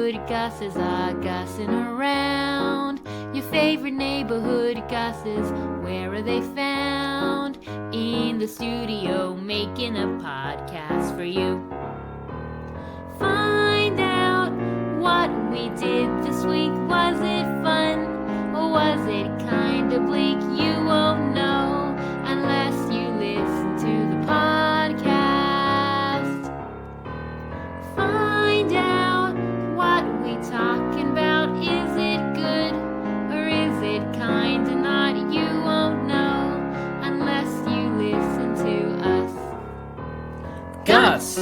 neighborhood Gusses are gussing around. Your favorite neighborhood Gusses, where are they found? In the studio making a podcast for you. Find out what we did this week. Was it fun or was it kinda bleak? You won't know unless you listen to the podcast. Find out what we talking about. Is it good or is it kinda not? You won't know unless you listen to us. Gus!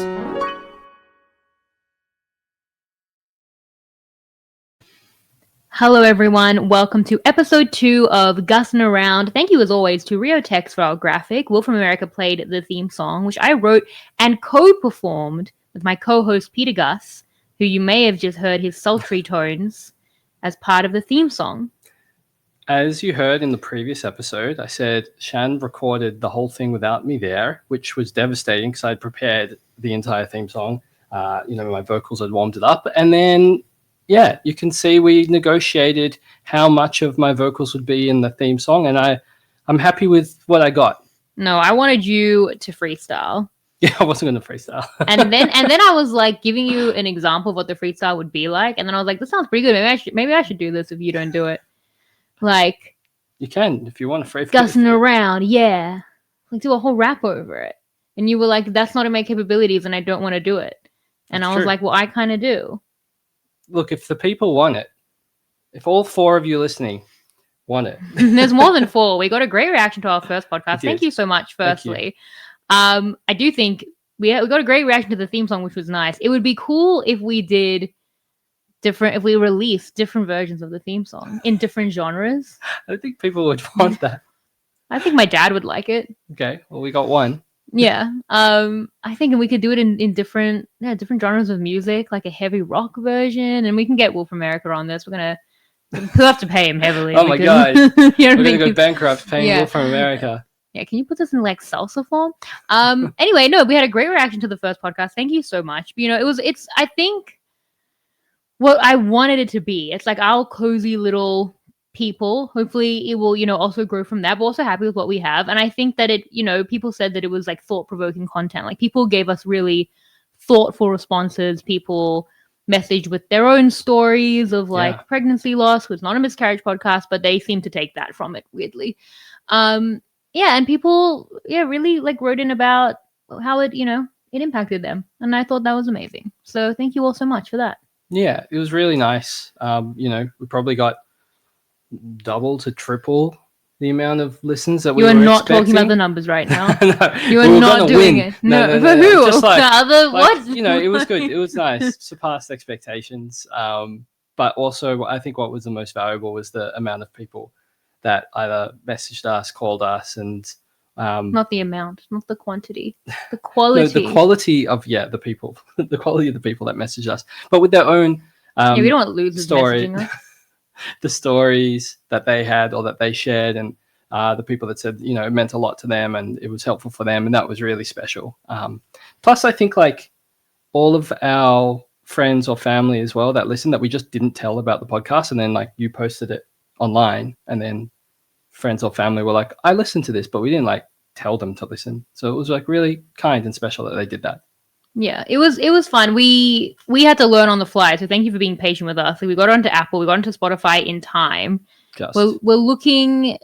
Hello everyone, welcome to episode 2 of Gussin' Around. Thank you as always to Rio Tex for our graphic. Will from America played the theme song, which I wrote and co-performed with my co-host Peter Guss, who you may have just heard his sultry tones as part of the theme song. As you heard in the previous episode, I said Shan recorded the whole thing without me there, which was devastating because I'd prepared the entire theme song. My vocals had warmed it up. And then, yeah, you can see we negotiated how much of my vocals would be in the theme song. And I'm happy with what I got. No, I wanted you to freestyle. Yeah, I wasn't going to freestyle. and then I was like giving you an example of what the freestyle would be like. And then I was like, this sounds pretty good. Maybe I should do this if you don't do it. Like, you can if you want to free gussing around, yeah. Like do a whole rap over it. And you were like, that's not in my capabilities and I don't want to do it. And That's I was true. like, well, I kind of do. Look, if the people want it, if all 4 of you listening want it. There's more than 4. We got a great reaction to our first podcast. We did. Thank you so much, firstly. I do think we got a great reaction to the theme song, which was nice. It would be cool if we did if we released different versions of the theme song in different genres. I don't think people would want that. I think my dad would like it. Okay, well, we got one. Yeah. I think we could do it in different genres of music, like a heavy rock version, and we can get Will from America on this. We'll have to pay him heavily. Oh my God. You know what We're I going to mean? go bankrupt paying Yeah. Will from America. Yeah, can you put this in like salsa form? Anyway, no, we had a great reaction to the first podcast. Thank you so much. You know, it's I think what I wanted it to be. It's like our cozy little people. Hopefully it will, also grow from that, but also happy with what we have. And I think that people said that it was like thought-provoking content. Like people gave us really thoughtful responses. People messaged with their own stories of like pregnancy loss. It's not a miscarriage podcast, but they seem to take that from it weirdly. And people really like wrote in about how it impacted them. And I thought that was amazing. So thank you all so much for that. Yeah, it was really nice. We probably got double to triple the amount of listens that we were You are not expecting. talking about the numbers right now. No, You are we were not gonna doing win. it. No, for no. who? Just like, The other what? it was good. It was nice. Surpassed expectations. But also, I think what was the most valuable was the amount of people that either messaged us, called us, and Not the amount, not the quantity, the quality. the quality of the people, the quality of the people that messaged us, but with their own we don't want losers story, messaging us. the stories that they had or that they shared, and the people that said it meant a lot to them and it was helpful for them, and that was really special. Plus, I think like all of our friends or family as well that listened that we just didn't tell about the podcast, and then like you posted it online, and then friends or family were like, I listened to this, but we didn't like tell them to listen. So it was like really kind and special that they did that. Yeah, it was fun. We had to learn on the fly, so thank you for being patient with us. We got onto Apple, we got onto Spotify in time. We're looking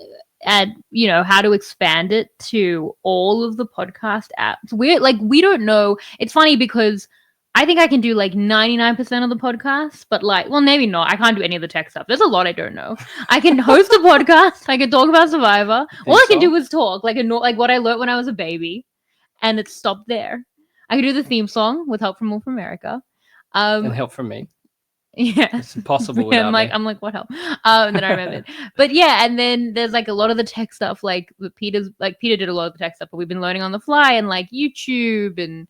at how to expand it to all of the podcast apps. We don't know. It's funny because I think I can do like 99% of the podcasts, but maybe not. I can't do any of the tech stuff. There's a lot I don't know. I can host a podcast. I can talk about Survivor. All I can do is talk like what I learned when I was a baby, and it stopped there. I can do the theme song with help from Will from America. And help from me. Yeah. It's impossible without me. I'm like, what help? And then I remembered. But yeah, and then there's like a lot of the tech stuff, like Peter did a lot of the tech stuff, but we've been learning on the fly, and like YouTube and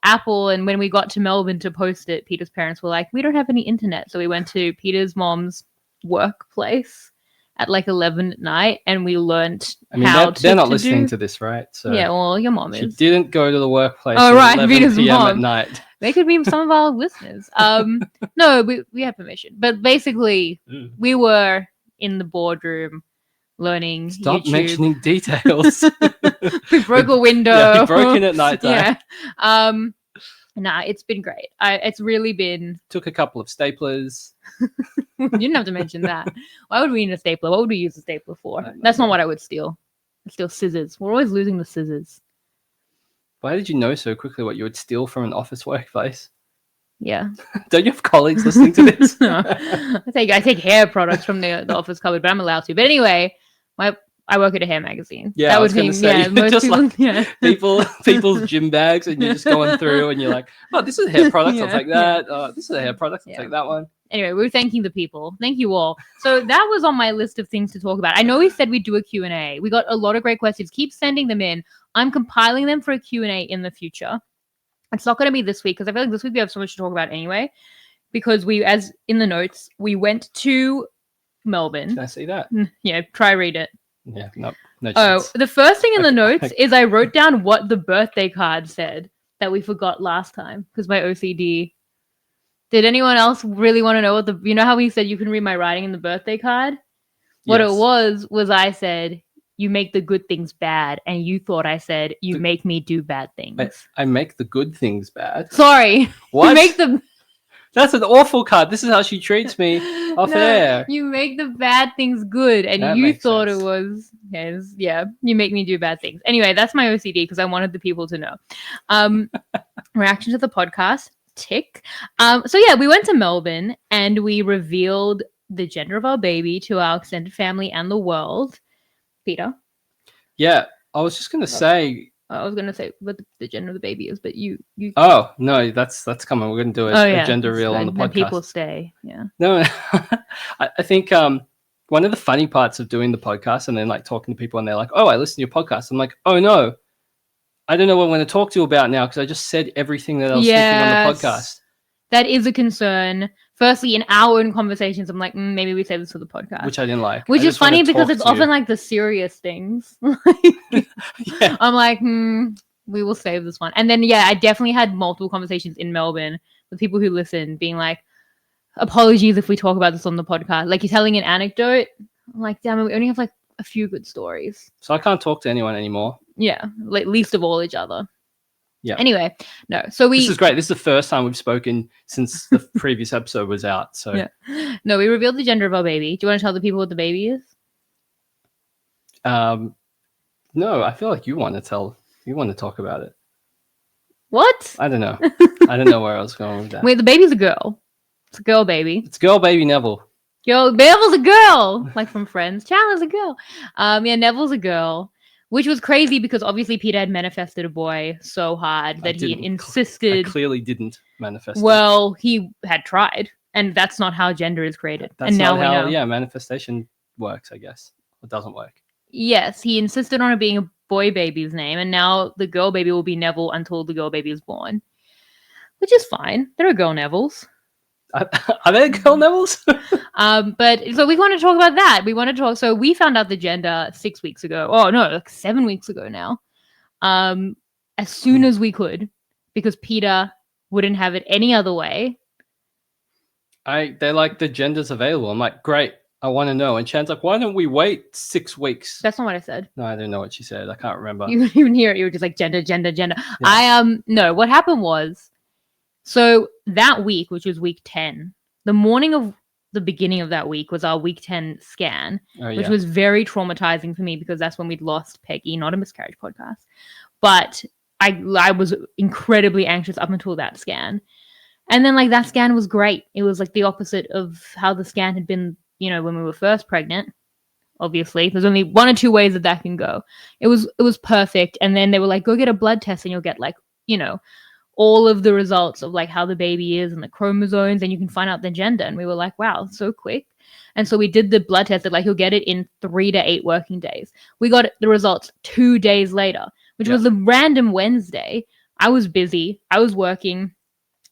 Apple. And when we got to Melbourne to post it, Peter's parents were like, we don't have any internet. So we went to Peter's mom's workplace at like 11 at night, and we learned they're not listening to this, right? So yeah, well, your mom she is. didn't go to the workplace Oh, at right, 11 Peter's p.m. mom. at night. They could be some of our listeners. No, we have permission. But basically, we were in the boardroom learning Stop YouTube. mentioning details. We broke a window. Yeah, we broke in at night time. Yeah. Nah, it's been great. It's really been. Took a couple of staplers. You didn't have to mention that. Why would we need a stapler? What would we use a stapler for? That's not what I would steal. I'd steal scissors. We're always losing the scissors. Why did you know so quickly what you would steal from an office workplace? Yeah. Don't you have colleagues listening to this? No. I take hair products from the office cupboard, but I'm allowed to. But anyway, I work at a hair magazine. Yeah, that I was going to say, most just people, like people's gym bags, and you're just going through, and you're like, oh, this is a hair product, I'll take that. This is a hair product, I'll take that one. Anyway, we're thanking the people. Thank you all. So that was on my list of things to talk about. I know we said we'd do a Q&A. We got a lot of great questions. Keep sending them in. I'm compiling them for a Q&A in the future. It's not going to be this week because I feel like this week we have so much to talk about anyway. Because as in the notes, we went to Melbourne. Can I see that? Yeah, try read it. Yeah, no chance. The first thing in the notes is I wrote down what the birthday card said that we forgot last time because my OCD. Did anyone else really want to know what you know how we said you can read my writing in the birthday card? What it was I said, you make the good things bad, and you thought I said, you make me do bad things. I make the good things bad? Sorry. What? You make the... That's an awful card. This is how she treats me off air. You make the bad things good, and you thought it was... Yeah, you make me do bad things. Anyway, that's my OCD because I wanted the people to know. Reaction to the podcast. Tick. So yeah, we went to Melbourne and we revealed the gender of our baby to our extended family and the world. Peter? Yeah, I was just going to say... I was going to say what the gender of the baby is, but you... Oh, no, that's coming. We're going to do a gender reveal on the podcast. People stay, yeah. No, I think one of the funny parts of doing the podcast and then like talking to people and they're like, oh, I listen to your podcast. I'm like, oh, no. I don't know what I'm going to talk to you about now because I just said everything that I was thinking on the podcast. That is a concern. Firstly, in our own conversations, I'm like, maybe we save this for the podcast. Which I didn't like. Which is funny because it's often like the serious things. Yeah. I'm like, we will save this one. And then, yeah, I definitely had multiple conversations in Melbourne with people who listen being like, apologies if we talk about this on the podcast. Like you're telling an anecdote. I'm like, damn it, we only have like a few good stories. So I can't talk to anyone anymore. Yeah, like least of all each other. Yeah. Anyway, no. So this is great. This is the first time we've spoken since the previous episode was out. So yeah. No, we revealed the gender of our baby. Do you want to tell the people what the baby is? No, I feel like you want to talk about it. What? I don't know. I don't know where I was going with that. Wait, the baby's a girl. It's a girl baby. It's girl baby Neville. Yo, Neville's a girl. Like from Friends. Chandler's a girl. Yeah, Neville's a girl. Which was crazy because obviously Peter had manifested a boy so hard that he insisted. I clearly didn't manifest. Well, he had tried, and that's not how gender is created. That's and now not how, we know. Manifestation works, I guess. It doesn't work. Yes, he insisted on it being a boy baby's name, and now the girl baby will be Neville until the girl baby is born. Which is fine. There are girl Nevilles. Are there girl Nevilles? But so we want to talk about that. So we found out the gender 6 weeks ago. Oh no, like 7 weeks ago now. As soon as we could, because Peter wouldn't have it any other way. They're like, the gender's available. I'm like, great, I want to know. And Chan's like, why don't we wait 6 weeks? That's not what I said. No, I didn't know what she said. I can't remember. You didn't even hear it. You were just like gender. Yeah. No, what happened was, so that week, which was week 10, the morning of the beginning of that week was our week 10 scan, which was very traumatizing for me because that's when we'd lost Peggy, not a miscarriage podcast. But I was incredibly anxious up until that scan. And then like that scan was great. It was like the opposite of how the scan had been, when we were first pregnant. Obviously, there's only one or two ways that can go. It was perfect. And then they were like, go get a blood test and you'll get like, all of the results of like how the baby is and the chromosomes, and you can find out the gender. And we were like, wow, so quick. And so we did the blood test that like you'll get it in 3 to 8 working days. We got the results 2 days later, which was a random Wednesday. I was busy. I was working.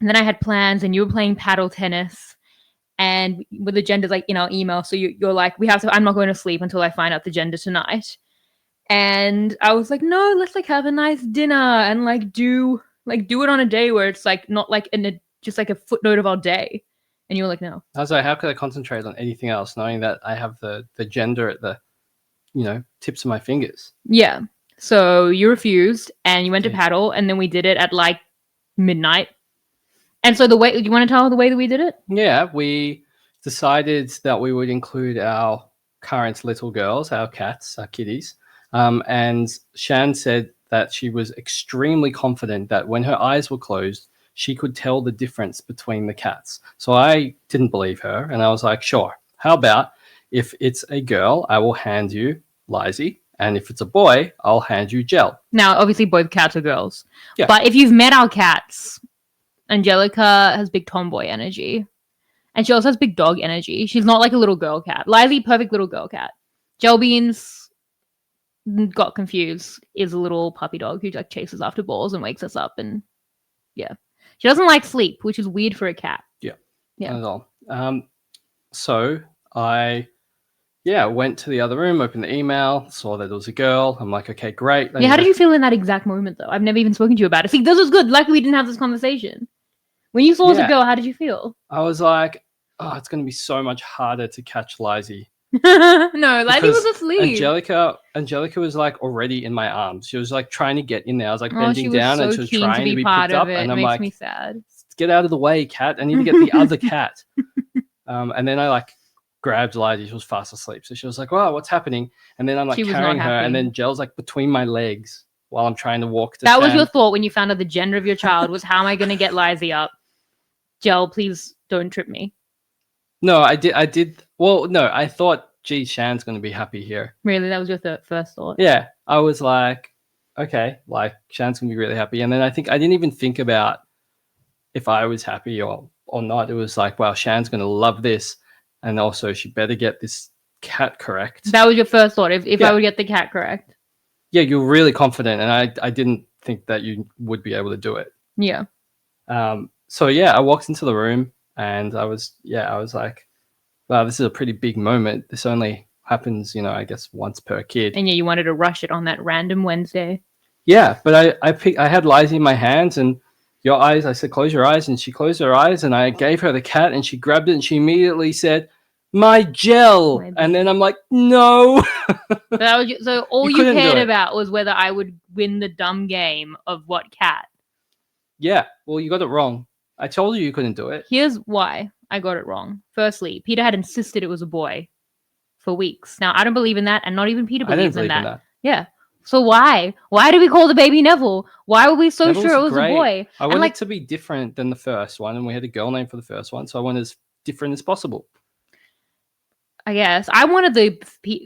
And then I had plans and you were playing paddle tennis. And with the genders like in our email. So you're like, I'm not going to sleep until I find out the gender tonight. And I was like, no, let's like have a nice dinner and like do Like, do it on a day where it's like not like just like a footnote of our day. And you were like, no. I was like, how could I concentrate on anything else, knowing that I have the gender at the, tips of my fingers? Yeah. So you refused and you went to Yeah. paddle, and then we did it at like midnight. And so the way, you want to tell the way that we did it? Yeah, we decided that we would include our current little girls, our cats, our kitties. And Shan said that she was extremely confident that when her eyes were closed, she could tell the difference between the cats. So I didn't believe her, and I was like, sure. How about if it's a girl, I will hand you Lizzie, and if it's a boy, I'll hand you Gel. Now, obviously, both cats are girls. Yeah. But if you've met our cats, Angelica has big tomboy energy. And she also has big dog energy. She's not like a little girl cat. Lizzie, perfect little girl cat. Gelbeans got confused, is a little puppy dog who like chases after balls and wakes us up. And yeah. She doesn't like sleep, which is weird for a cat. Yeah. Yeah. Not at all. So I went to the other room, opened the email, saw that it was a girl. I'm like, okay, great. Yeah, how did you feel in that exact moment, though? I've never even spoken to you about it. See, this was good. Luckily, we didn't have this conversation. When you saw it was a girl, how did you feel? I was like, oh, it's going to be so much harder to catch Lizzie. No, Lizzie was asleep. Angelica was like already in my arms. She was like trying to get in there. I was like she bending was down so and she was keen trying to be picked up. And I'm makes like, me sad. get out of the way, cat. I need to get the other cat. And then I like grabbed Lizzie. She was fast asleep. So she was like, wow, what's happening? And then I'm like carrying her. And then Gel's like between my legs while I'm trying to walk to That Shan. was your thought when you found out the gender of your child was, how am I going to get Lizzie up? Gel, please don't trip me. No, I did. Well, no, I thought, gee, Shan's going to be happy here. Really? That was your first thought? Yeah. I was like, okay, like Shan's going to be really happy. And then I think I didn't even think about if I was happy or not. It was like, wow, Shan's going to love this. And also she better get this cat correct. That was your first thought, if I would get the cat correct? Yeah, you're really confident. And I didn't think that you would be able to do it. Yeah. So yeah, I walked into the room and I was like, wow, this is a pretty big moment. This only happens, I guess once per kid. And yeah, you wanted to rush it on that random Wednesday. Yeah, but I had Lizzie in my hands and your eyes, I said, close your eyes. And she closed her eyes and I gave her the cat and she grabbed it and she immediately said, my Gel. And then I'm like, no. So all you cared about was whether I would win the dumb game of what cat. Yeah, well, you got it wrong. I told you couldn't do it. Here's why I got it wrong. Firstly, Peter had insisted it was a boy for weeks. Now, I don't believe in that, and not even Peter believes in that. Yeah. So why? Why did we call the baby Neville? Why were we so Neville's sure it was great. a boy? I wanted it to be different than the first one, and we had a girl name for the first one, so I wanted as different as possible. I guess. I wanted the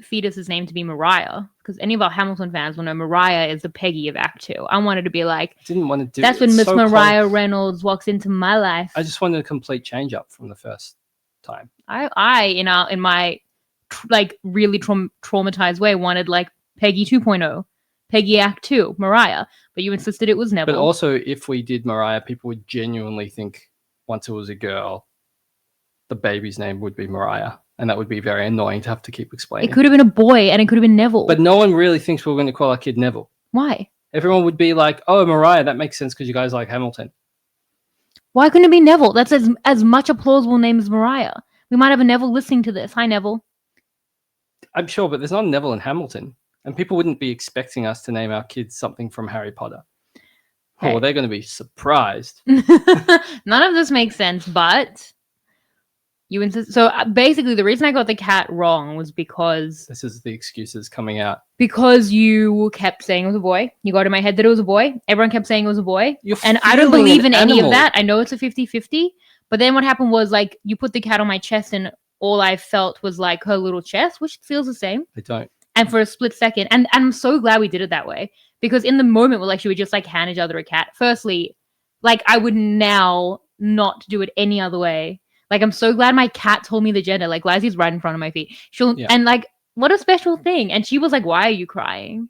fetus's name to be Mariah, because any of our Hamilton fans will know Mariah is the Peggy of Act 2. I wanted to be like, didn't want to do that's when Miss Mariah Reynolds walks into my life. I just wanted a complete change up from the first time. In my like really traumatized way, wanted like Peggy 2.0, Peggy Act 2, Mariah. But you insisted it was Neville. But also, if we did Mariah, people would genuinely think once it was a girl, the baby's name would be Mariah. And that would be very annoying to have to keep explaining. It could have been a boy and it could have been Neville. But no one really thinks we're going to call our kid Neville. Why? Everyone would be like, oh, Mariah, that makes sense because you guys like Hamilton. Why couldn't it be Neville? That's as much a plausible name as Mariah. We might have a Neville listening to this. Hi, Neville. I'm sure, but there's not a Neville in Hamilton. And people wouldn't be expecting us to name our kids something from Harry Potter. Hey. Oh, they're going to be surprised. None of this makes sense, but... You insist. So basically, the reason I got the cat wrong was because this is the excuses coming out. Because you kept saying it was a boy. You got in my head that it was a boy. Everyone kept saying it was a boy, and I don't believe in any of that. I know it's a 50-50, but then what happened was like you put the cat on my chest, and all I felt was like her little chest, which feels the same. I don't. And for a split second, and I'm so glad we did it that way because in the moment, we're like, should we just like hand each other a cat? Firstly, like I would now not do it any other way. Like, I'm so glad my cat told me the gender. Like, Lizzie's right in front of my feet. And, like, what a special thing. And she was like, why are you crying?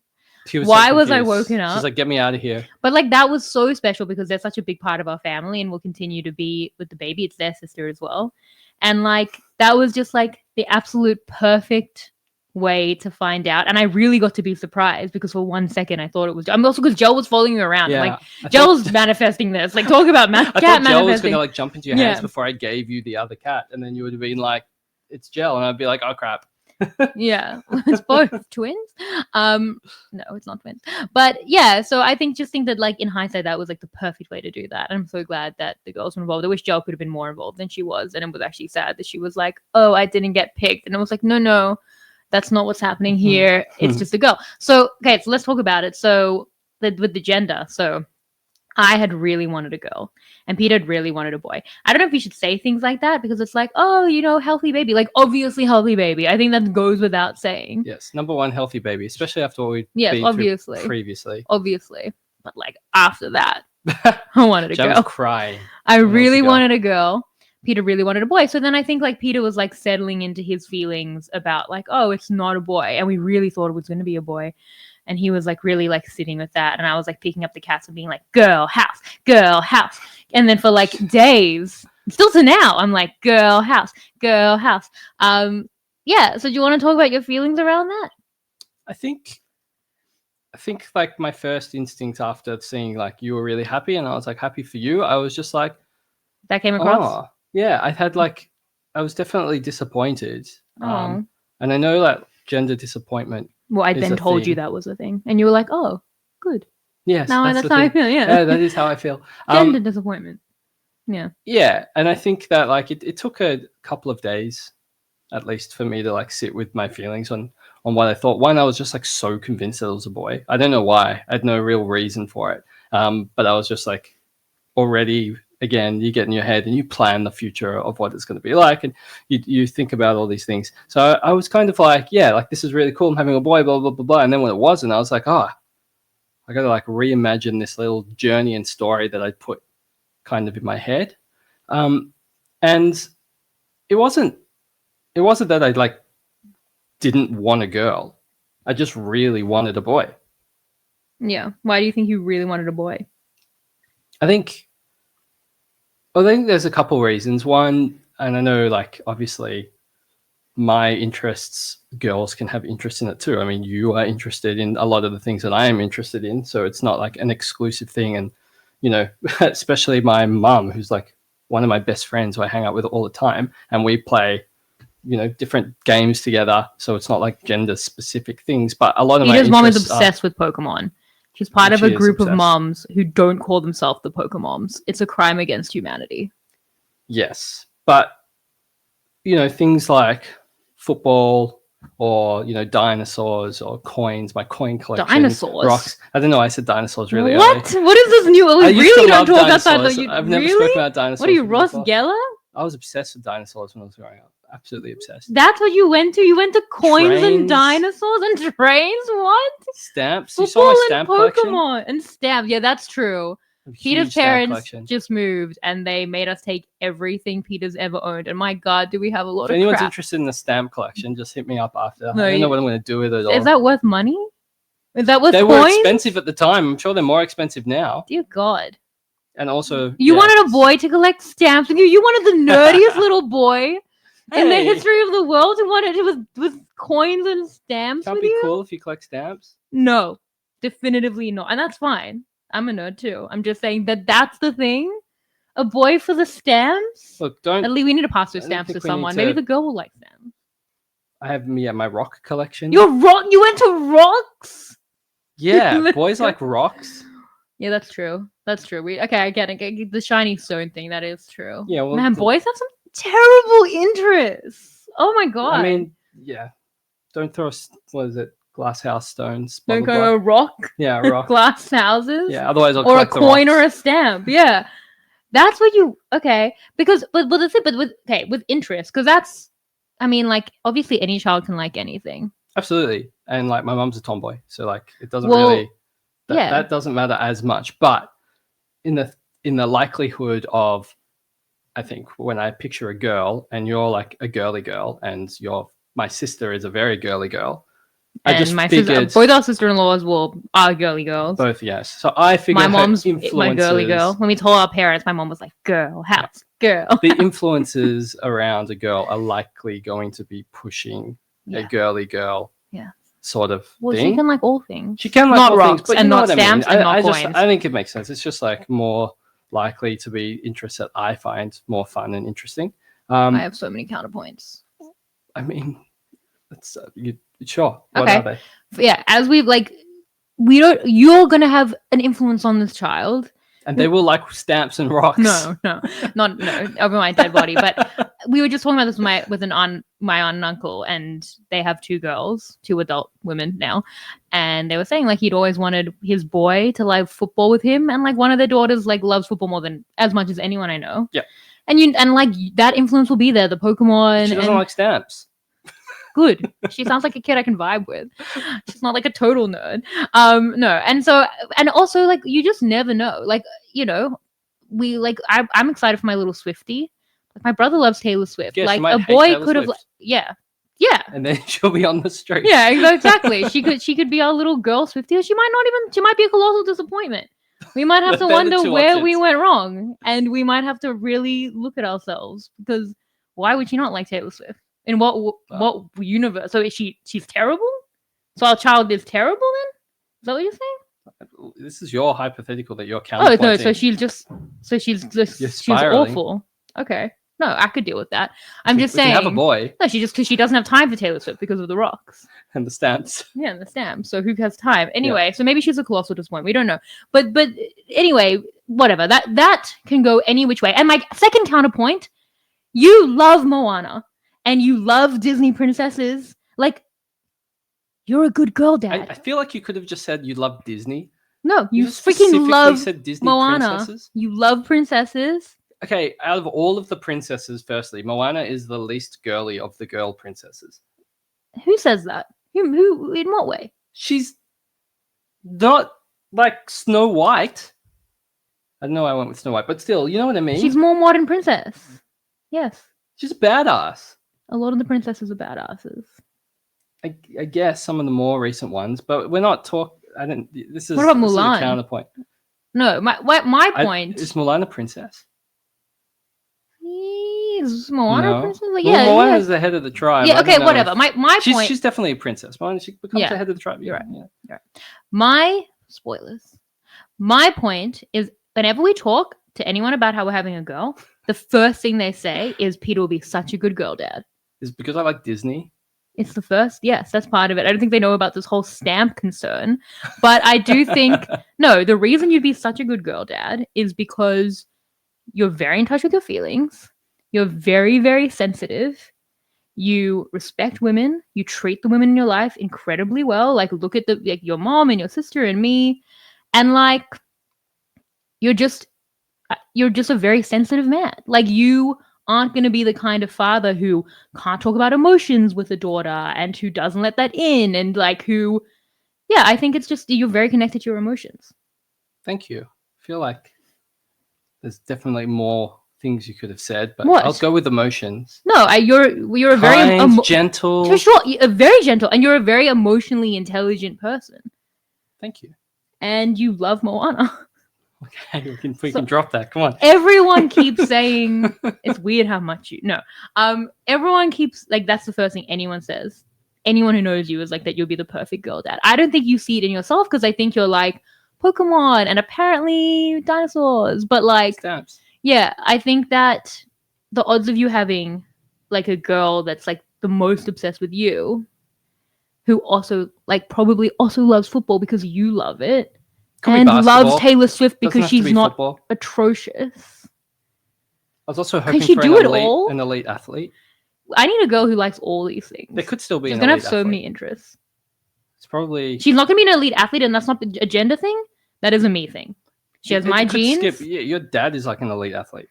Why was I woken up? She's like, get me out of here. But, like, that was so special because they're such a big part of our family and will continue to be with the baby. It's their sister as well. And, like, that was just, like, the absolute perfect way to find out. And I really got to be surprised because for 1 second I thought it was. I'm also because Joel was following me around. Yeah, I'm like, Joel's manifesting this. Like, talk about I cat thought Joel was manifesting. gonna like jump into your hands Yeah. before I gave you the other cat, and then you would have been like, "It's Gel," and I'd be like, "Oh crap." Yeah, it's both twins. No, it's not twins. But yeah, so I think that like in hindsight, that was like the perfect way to do that. I'm so glad that the girls were involved. I wish Joel could have been more involved than she was, and it was actually sad that she was like, "Oh, I didn't get picked," and I was like, "No, that's not what's happening here. It's just a girl." So okay, so let's talk about it. So with the gender, so I had really wanted a girl, and Peter had really wanted a boy. I don't know if you should say things like that because it's like, oh, healthy baby. Like, obviously, healthy baby. I think that goes without saying. Yes, number one, healthy baby, especially after what we've Yes, been obviously. through previously. Obviously. But, like, after that, I wanted a Jen girl. was crying. I really wanted a girl. Peter really wanted a boy. So then I think, like, Peter was, like, settling into his feelings about, like, oh, it's not a boy. And we really thought it was going to be a boy. And he was like really like sitting with that. And I was like picking up the cats and being like, girl house, girl house. And then for like days, still to now, I'm like, girl house, girl house. Yeah. So do you want to talk about your feelings around that? I think like my first instinct after seeing like you were really happy and I was like happy for you, I was just like, that came across. Oh, yeah. I was definitely disappointed. Oh. And I know that gender disappointment. Well, I then told you that was a thing, and you were like, "Oh, good." Yes, now that's how I feel. Yeah, that is how I feel. Gender disappointment. Yeah. Yeah, and I think that like it took a couple of days, at least, for me to like sit with my feelings on what I thought. One, I was just like so convinced that it was a boy. I don't know why. I had no real reason for it. But I was just like already. Again, you get in your head and you plan the future of what it's going to be like, and you think about all these things. So I was kind of like, yeah, like this is really cool. I'm having a boy, blah blah blah blah. And then when it wasn't, I was like, oh, I got to like reimagine this little journey and story that I put kind of in my head. And it wasn't that I like didn't want a girl. I just really wanted a boy. Yeah. Why do you think you really wanted a boy? I think there's a couple reasons. One, and I know like obviously my interests, girls can have interest in it too. I mean, you are interested in a lot of the things that I am interested in. So it's not like an exclusive thing. And, especially my mum, who's like one of my best friends who I hang out with all the time. And we play, different games together. So it's not like gender specific things, but a lot of Peter's mom is obsessed with Pokemon. She's part of a group of moms who don't call themselves the Pokemoms. It's a crime against humanity. Yes. But, things like football or, dinosaurs or coins, my coin collection. Dinosaurs? Rocks. I don't know. I said dinosaurs really early. What is this new? I really don't talk about that. I've never spoken about dinosaurs. What are you, Ross Geller? I was obsessed with dinosaurs when I was growing up. Absolutely obsessed. That's what you went to? You went to coins and dinosaurs and trains? What? Stamps. Football, you saw my stamp collection? Pokemon and stamps. Yeah, that's true. Peter's parents just moved and they made us take everything Peter's ever owned. And my God, do we have a lot of crap. If anyone's interested in the stamp collection, just hit me up after. No, I don't know what I'm going to do with it all. Is that worth money? Is that worth They coins? were expensive at the time. I'm sure they're more expensive now. Dear God. And also... You wanted a boy to collect stamps. You wanted the nerdiest little boy in the history of the world who wanted it with coins and stamps. Can't be cool if you collect stamps. No, definitively not. And that's fine. I'm a nerd too. I'm just saying that's the thing. A boy for the stamps? Look, don't... At least we need to pass those stamps to someone. Maybe the girl will like them. I have my rock collection. You went to rocks? Yeah, boys like rocks. Yeah, that's true. That's true. I get it. The shiny stone thing, that is true. Yeah, well, man, boys have some terrible interests. Oh my God. I mean, yeah. Don't throw, glass house stones. Don't go a rock. Yeah, a rock. Glass houses. Yeah, otherwise I'll or a coin or a stamp. Yeah, that's what you because with interest, because that's, I mean, like obviously any child can like anything. Absolutely, and like my mum's a tomboy, so like it doesn't really that doesn't matter as much. But in the likelihood of, I think when I picture a girl and you're like a girly girl and my sister is a very girly girl. And I just figured both our sister-in-laws are girly girls. Both, yes. So I figured my mom's my girly girl. When we told our parents, my mom was like, "Girl, house, girl." The influences around a girl are likely going to be pushing a girly girl Yeah. sort of Well, thing. she can like all things. She can like Not all rocks things, but and you know not what I mean. stamps and not just coins. I think it makes sense. It's just like more likely to be interests that I find more fun and interesting. I have so many counterpoints. I mean, it's sure. What Okay. are they? Yeah, as we've like, you're gonna have an influence on this child. And they will like stamps and rocks. No, over my dead body. But we were just talking about this with my aunt and uncle, and they have two girls, two adult women now, and they were saying like he'd always wanted his boy to like football with him, and like one of their daughters like loves football more than as much as anyone I know. Yeah. And like that influence will be there. The Pokemon. She doesn't like stamps. Good. She sounds like a kid I can vibe with. She's not like a total nerd. No. And also like you just never know. Like, you know, I'm excited for my little Swiftie. Like my brother loves Taylor Swift. Yeah, like she might a hate boy Taylor could have Swift. yeah. And then she'll be on the street. Yeah, exactly. She could be our little girl Swiftie, or she might be a colossal disappointment. We might have to They're the wonder two where we options. went wrong. And we might have to really look at ourselves, because why would she not like Taylor Swift? In what universe? So she's terrible? So our child is terrible then? Is that what you're saying? This is your hypothetical that you're Oh counterpointing. no, she's spiraling. awful. Okay. No, I could deal with that. I'm just We saying. can have a boy No, because she doesn't have time for Taylor Swift because of the rocks. and the stamps. Yeah, and the stamp. So who has time? Anyway, so maybe she's a colossal disappointment. We don't know. But anyway, whatever. That can go any which way. And my second counterpoint, you love Moana and you love Disney princesses. Like, you're a good girl, Dad. I feel like you could have just said you love Disney. No, you just freaking specifically love said Disney Moana. princesses. You love princesses. Okay, out of all of the princesses, firstly, Moana is the least girly of the girl princesses. Who says that? Who in what way? She's not like Snow White. I don't know why I went with Snow White, but still, you know what I mean? She's more modern princess. Yes. She's a badass. A lot of the princesses are badasses. I guess some of the more recent ones, but we're not talking. This is What about this is a Mulan? counterpoint. No, my point Is Mulan a princess? is Moana No. a princess? Like, Well, yeah, Moana yeah. is the head of the tribe. Yeah, I don't okay, know whatever. if- My point. She's definitely a princess. Moana, she becomes Yeah. the head of the tribe. You're right. Yeah. My spoilers. My point is, whenever we talk to anyone about how we're having a girl, the first thing they say is Peter will be such a good girl, Dad. Is it because I like Disney? It's the first. Yes, that's part of it. I don't think they know about this whole stamp concern, but I do think no. The reason you'd be such a good girl, Dad, is because you're very in touch with your feelings. You're very, very sensitive. You respect women. You treat the women in your life incredibly well. Like, look at your mom and your sister and me, and like, you're just a very sensitive man. Like, you aren't going to be the kind of father who can't talk about emotions with a daughter and who doesn't let that in, and like who, yeah, I think it's just you're very connected to your emotions. Thank you. I feel like there's definitely more things you could have said, but What? I'll go with emotions. No, you're a very Kind, gentle. for sure, very gentle, and you're a very emotionally intelligent person, Thank you. and you love Moana. Okay, we can drop that. Come on. Everyone keeps saying it's weird how much you know. Everyone keeps like that's the first thing anyone says. Anyone who knows you is like that you'll be the perfect girl dad. I don't think you see it in yourself because I think you're like Pokemon and apparently dinosaurs. But like, Stamps. yeah, I think that the odds of you having like a girl that's like the most obsessed with you, who also like probably also loves football because you love it. Could be And basketball. loves Taylor Swift Doesn't because have to she's be not football. atrocious. I was also hoping she for do it all? an elite athlete. I need a girl who likes all these things. There could still be She's an gonna elite have so athlete. many interests. It's probably She's not gonna be an elite athlete, and that's not a gender thing. That is a me thing. She has my It could genes. skip. Yeah, your dad is like an elite athlete.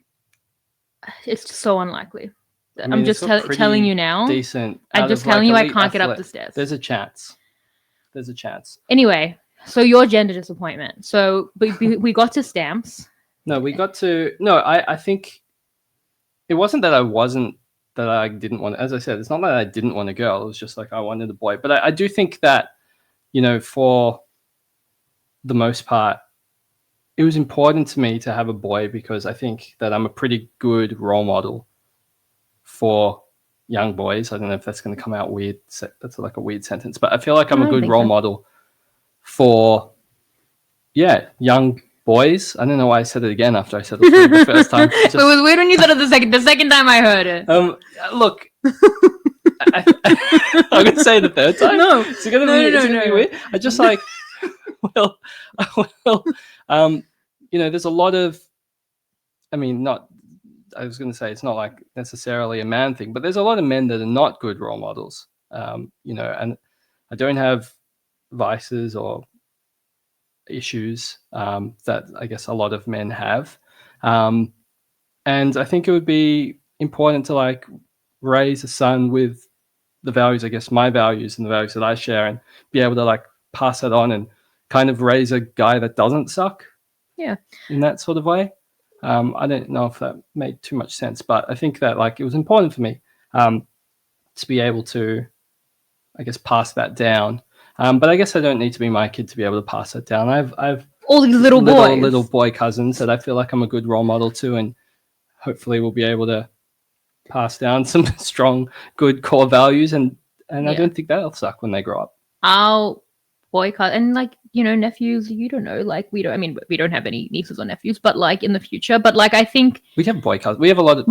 It's just so unlikely. I mean, I'm it's just a pretty telling you now. Decent. I'm out just of, like, telling you I elite can't get up athlete. the stairs. There's a chance. There's a chance. Anyway, so your gender disappointment. So we got to stamps. No, we got to. No, I think it wasn't that I didn't want. As I said, it's not that I didn't want a girl. It was just like I wanted a boy. But I do think that, you know, for the most part, it was important to me to have a boy because I think that I'm a pretty good role model for young boys. I don't know if that's going to come out weird. That's like a weird sentence, but I feel like I'm I a don't good think role so. model for, young boys. I don't know why I said it again after I said it the first time. It was weird when you said it the second time I heard it. Look, I'm going to say it the third time. No. Is it going to be weird? I just like, well, there's a lot of, I was going to say it's not like necessarily a man thing, but there's a lot of men that are not good role models, and I don't have vices or issues that I guess a lot of men have. And I think it would be important to like raise a son with the values, I guess my values and the values that I share, and be able to like pass that on and kind of raise a guy that doesn't suck. Yeah. In that sort of way. I don't know if that made too much sense, but I think that like it was important for me to be able to, I guess, pass that down. But I guess I don't need to be my kid to be able to pass that down. I've all these little boy cousins that I feel like I'm a good role model to, and hopefully we'll be able to pass down some strong, good core values, and I don't think that'll suck when they grow up. I'll boycott, and like nephews, you don't know, like we don't have any nieces or nephews, but like in the future, but like I think we have boy cousins. We have a lot of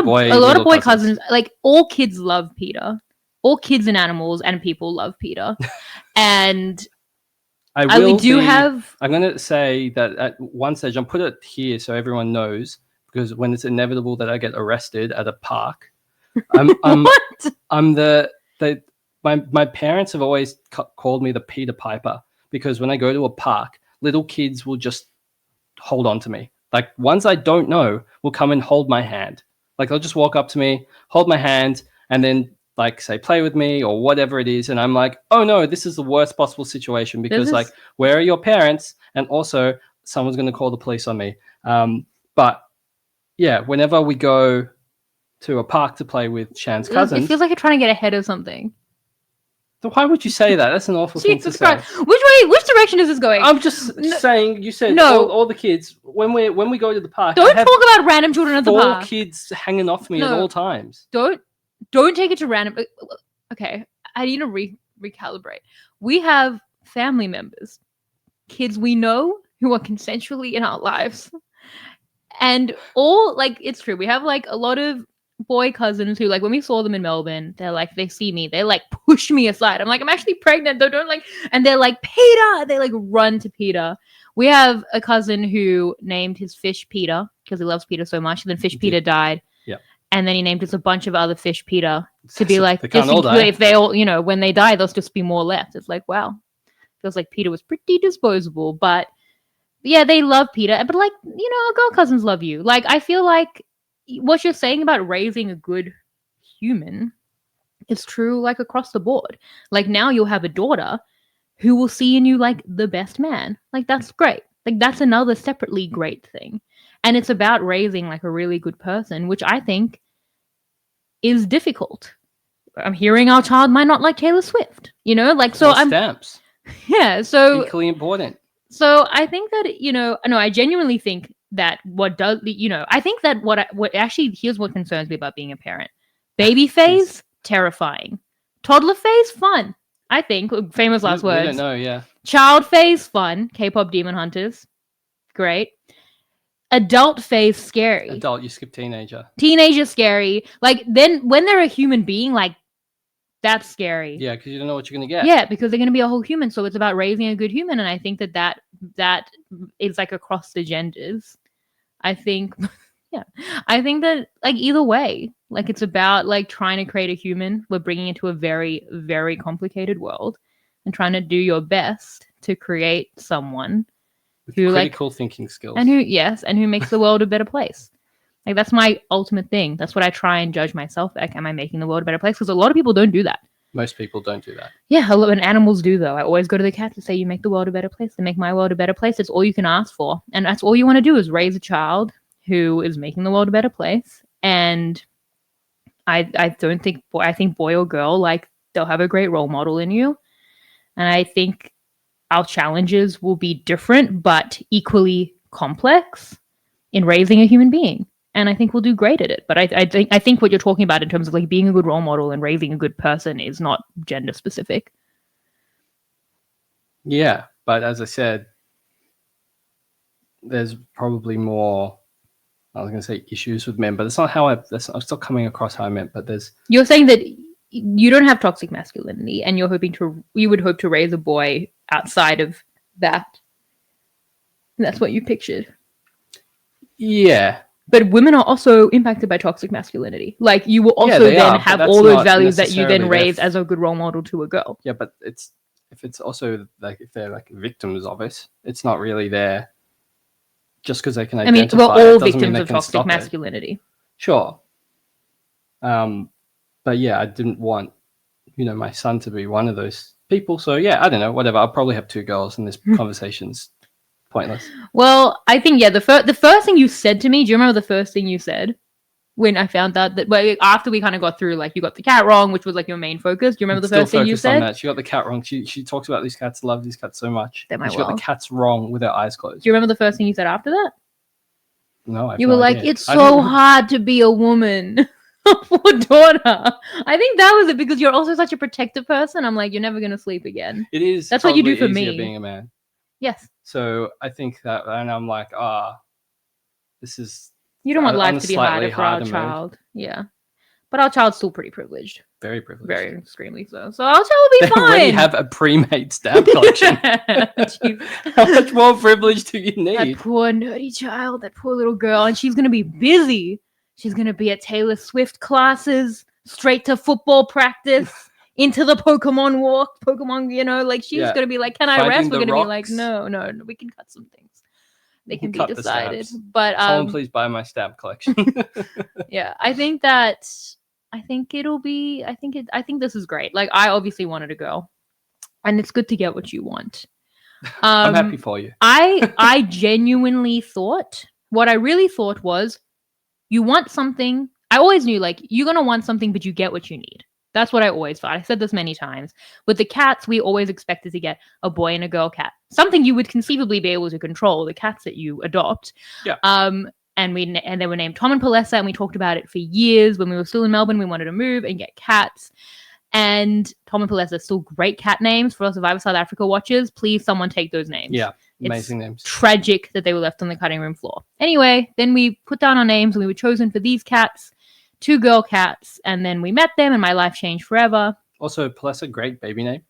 boy cousins. Like all kids love Peter. All kids and animals and people love Peter. And I'm going to say that at one stage, I'll put it here so everyone knows, because when it's inevitable that I get arrested at a park, my parents have always called me the Peter Piper, because when I go to a park, little kids will just hold on to me. Like ones I don't know will come and hold my hand. Like they'll just walk up to me, hold my hand, and then like say play with me or whatever it is, and I'm like, oh no, this is the worst possible situation, because like where are your parents, and also someone's going to call the police on me. But yeah, whenever we go to a park to play with Shan's cousins, it feels like you're trying to get ahead of something. Why would you say that? That's an awful thing to say. Which direction is this going? I'm just saying. You said all the kids when we go to the park. Don't talk about random children at the park. 4 kids hanging off me at all times. Don't take it to random. Okay, I need to recalibrate. We have family members, kids we know who are consensually in our lives, and all like it's true. We have like a lot of boy cousins who like when we saw them in Melbourne, they're like they see me, they like push me aside. I'm like, I'm actually pregnant. Don't like, and they're like Peter. They like run to Peter. We have a cousin who named his fish Peter because he loves Peter so much. And then fish Peter died. Yeah. And then he named us a bunch of other fish Peter to be like, if they all, when they die, there'll just be more left. It's like, wow, feels like Peter was pretty disposable, but yeah, they love Peter. But like, our girl cousins love you. Like, I feel like what you're saying about raising a good human is true, like across the board. Like now you'll have a daughter who will see in you like the best man. Like that's great. Like that's another separately great thing. And it's about raising like a really good person, which I think is difficult. I'm hearing our child might not like Taylor Swift, like, so I'm stamps. Yeah. So equally important. So I think that, no, I genuinely think that I think that what actually, here's what concerns me about being a parent. Baby phase, terrifying. Toddler phase, fun. I think, famous last words. We don't know, yeah. Child phase, fun. K-pop Demon Hunters, great. Adult phase, scary. Adult, you skip teenager. Teenager, scary. Like, then when they're a human being, like, that's scary. Yeah, because you don't know what you're going to get. Yeah, because they're going to be a whole human. So it's about raising a good human. And I think that is like across the genders. I think, yeah. I think that like either way, like it's about like trying to create a human. We're bringing it to a very, very complicated world and trying to do your best to create someone with critical thinking skills. And who makes the world a better place. Like, that's my ultimate thing. That's what I try and judge myself. Like, am I making the world a better place? Because a lot of people don't do that. Most people don't do that. Yeah, and animals do, though. I always go to the cats and say, you make the world a better place. They make my world a better place. It's all you can ask for. And that's all you want to do is raise a child who is making the world a better place. And I think boy or girl, like, they'll have a great role model in you. And I think our challenges will be different, but equally complex in raising a human being. and I think we'll do great at it. But I think what you're talking about in terms of like being a good role model and raising a good person is not gender specific. Yeah, but as I said, there's probably more. I was going to say issues with men, but it's not how I'm still coming across how I meant. But You're saying that you don't have toxic masculinity, and you would hope to raise a boy outside of that. That's what you pictured. Yeah. But women are also impacted by toxic masculinity. Like you will also have all those values that you then raise as a good role model to a girl. Yeah, but if it's also like if they're like victims of it, it's not really there just because they can identify. We're all victims of toxic masculinity. Sure. But yeah, I didn't want, my son to be one of those people. So yeah, I don't know, whatever. I'll probably have 2 girls and this conversation's pointless. Well, I think, yeah, the first thing you said to me, do you remember the first thing you said when I found out that, well, after we kind of got through, like, you got the cat wrong, which was like your main focus. Do you remember the first thing you said? On that. She got the cat wrong. She talks about these cats, love these cats so much. She got the cats wrong with her eyes closed. Do you remember the first thing you said after that? No, you were like, it's so hard to be a woman. Poor daughter. I think that was it because you're also such a protective person. I'm like, you're never gonna sleep again. It is. That's what you do for me. Being a man. Yes. So I think that, and I'm like, this is. You don't want life to be harder for our child. Yeah, but our child's still pretty privileged. Very privileged. Very extremely so. So our child will be fine. They already have a pre-made stamp collection. How much more privilege do you need? That poor nerdy child, that poor little girl, and she's gonna be busy. She's going to be at Taylor Swift classes, straight to football practice, into the Pokemon walk, like she's going to be like, can I rest? We're going to be like, no, we can cut some things. They can be decided. But someone please buy my stamp collection. Yeah, I think this is great. Like I obviously wanted a girl, and it's good to get what you want. I'm happy for you. I genuinely thought, what I really thought was, you want something. I always knew, like, you're going to want something, but you get what you need. That's what I always thought. I said this many times. With the cats, we always expected to get a boy and a girl cat. Something you would conceivably be able to control, the cats that you adopt. Yeah. And they were named Tom and Palessa, and we talked about it for years. When we were still in Melbourne, we wanted to move and get cats. And Tom and Palessa are still great cat names for our Survivor South Africa watchers. Please, someone take those names. Yeah. Amazing names. Tragic that they were left on the cutting room floor. Anyway, then we put down our names and we were chosen for these cats, 2 girl cats, and then we met them and my life changed forever. Also, Palessa, great baby name.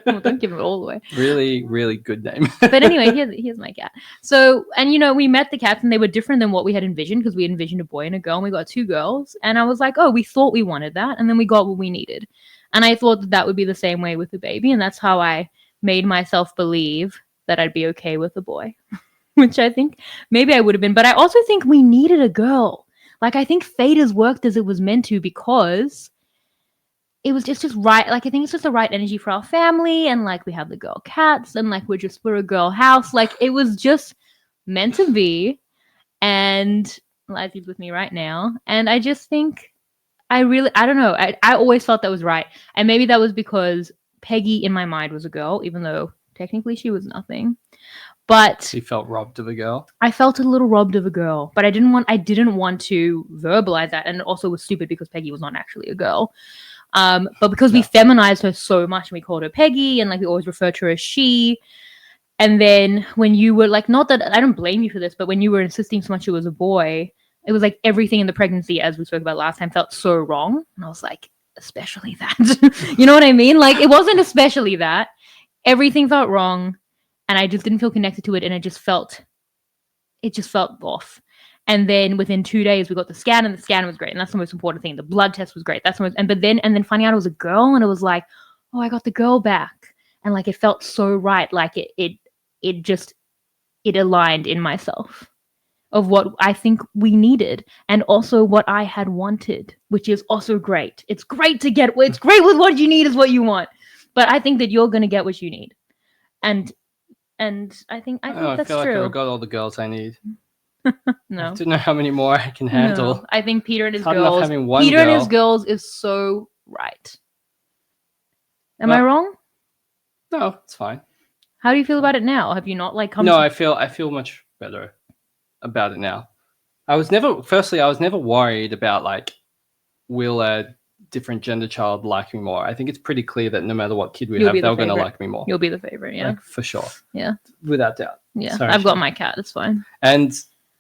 Well, don't give it all away. Really, really good name. But anyway, here's my cat. So, and we met the cats and they were different than what we had envisioned because we envisioned a boy and a girl and we got 2 girls. And I was like, oh, we thought we wanted that. And then we got what we needed. And I thought that would be the same way with the baby. And that's how I made myself believe that I'd be okay with a boy, which I think maybe I would have been. But I also think we needed a girl. Like, I think fate has worked as it was meant to because it was just right. Like, I think it's just the right energy for our family. And like, we have the girl cats and like, we're a girl house. Like, it was just meant to be. And Lizzie's with me right now. And I just think I don't know. I always felt that was right. And maybe that was because Peggy in my mind was a girl, even though technically she was nothing. But she felt robbed of a girl. I felt a little robbed of a girl, but I didn't want to verbalize that. And it also was stupid because Peggy was not actually a girl. But because we feminized her so much and we called her Peggy and like we always referred to her as she. And then when you were like, not that I don't blame you for this, but when you were insisting so much it was a boy, it was like everything in the pregnancy, as we spoke about last time, felt so wrong. And I was like, especially that. You know what I mean? Like, it wasn't especially that. Everything felt wrong. And I just didn't feel connected to it. And it just felt off. And then within 2 days, we got the scan, and the scan was great. And that's the most important thing. The blood test was great. And then finding out it was a girl, and it was like, oh, I got the girl back. And like, it felt so right. Like it aligned in myself of what I think we needed and also what I had wanted, which is also great. It's great with what you need is what you want. But I think that you're going to get what you need. And I think that's true. I feel like I've got all the girls I need. No. I don't know how many more I can handle. No. I think Peter and his girls is so right. Am I wrong? No, it's fine. How do you feel about it now? Have you not like come? No, I feel much better about it now. I was never worried about like, will a different gender child like me more? I think it's pretty clear that no matter what kid we You'll have, be the they're going to favorite. like me more. You'll be the favorite, yeah. Like, for sure. Yeah. Without doubt. Yeah. Sorry, I've got Shannon. my cat. It's fine. And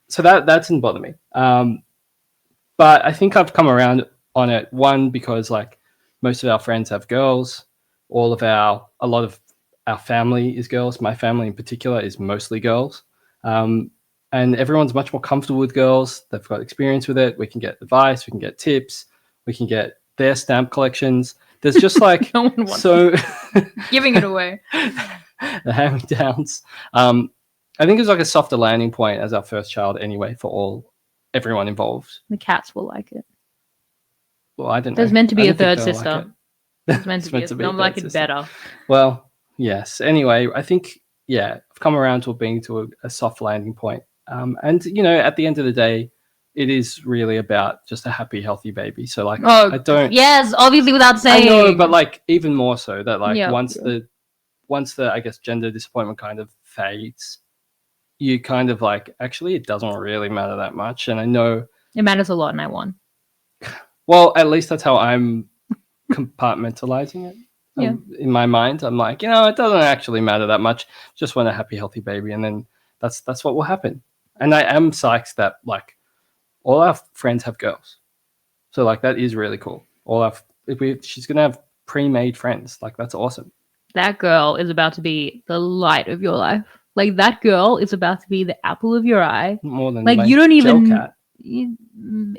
so that didn't bother me. But I think I've come around on it. One, because like most of our friends have girls. A lot of our family is girls. My family in particular is mostly girls. And everyone's much more comfortable with girls. They've got experience with it. We can get advice. We can get tips. We can get their stamp collections. There's just like No one wants so giving it away. the hand-me-downs. I think it's like a softer landing point as our first child anyway for everyone involved. The cats will like it. Well, I don't know. There's meant to be I a don't think third they'll sister. like it. It's meant to It's be. I'm like it better. Well, yes. Anyway, I think, yeah, I've come around to being to a soft landing point. And, you know, at the end of the day, it is really about just a happy, healthy baby. So, like, I don't. Yes, obviously, without saying. I know, but like, even more so that, like, Yeah. once the, I guess, gender disappointment kind of fades, you kind of like, actually, it doesn't really matter that much. And I know it matters a lot, and I won. Well, at least that's how I'm compartmentalizing it. Yeah. In my mind, I'm like, you know, it doesn't actually matter that much. Just want a happy, healthy baby, and then that's what will happen. And I am psyched that like all our friends have girls, so like that is really cool. She's gonna have pre-made friends. Like that's awesome. That girl is about to be the light of your life. Like that girl is about to be the apple of your eye. More than like my you don't even gel cat.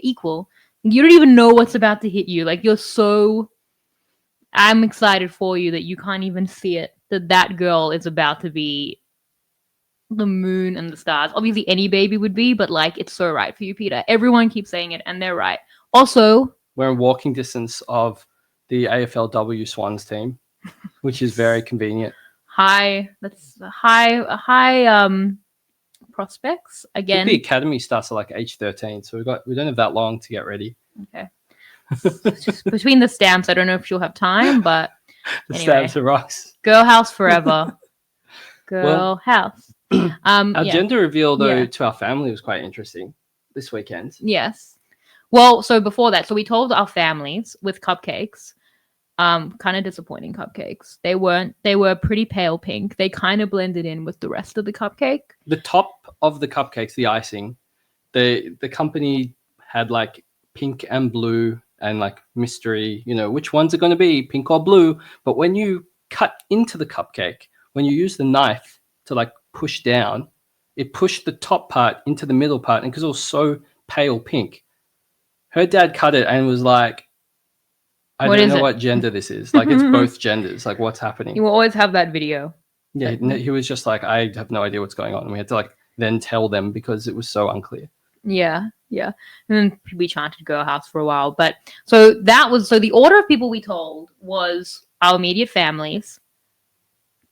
Equal. You don't even know what's about to hit you. Like you're so. I'm excited for you that you can't even see it. That girl is about to be the moon and the stars. Obviously, any baby would be, but like it's so right for you, Peter. Everyone keeps saying it, and they're right. Also, we're in walking distance of the AFLW Swans team, which is very convenient. That's high prospects again. The academy starts at like age 13, so we don't have that long to get ready. Okay. Just between the stamps, I don't know if she'll have time, but the anyway. stamps are rocks. Girl house forever. Girl house. Our gender reveal though to our family was quite interesting this weekend. Yes. Well, so before that, so we told our families with cupcakes. Kind of disappointing cupcakes. They were pretty pale pink. They kind of blended in with the rest of the cupcake. The top of the cupcakes, the icing, the company had like pink and blue and like mystery, you know, which ones are going to be pink or blue. But when you cut into the cupcake, when you use the knife to like push down, it pushed the top part into the middle part. And because it was so pale pink, her dad cut it and was like, I don't know what gender this is. Like, it's both genders. Like, what's happening? You will always have that video. Yeah, he was just like, I have no idea what's going on. And we had to like then tell them because it was so unclear. Yeah. And then we chanted Girl House for a while. But so the order of people we told was our immediate families.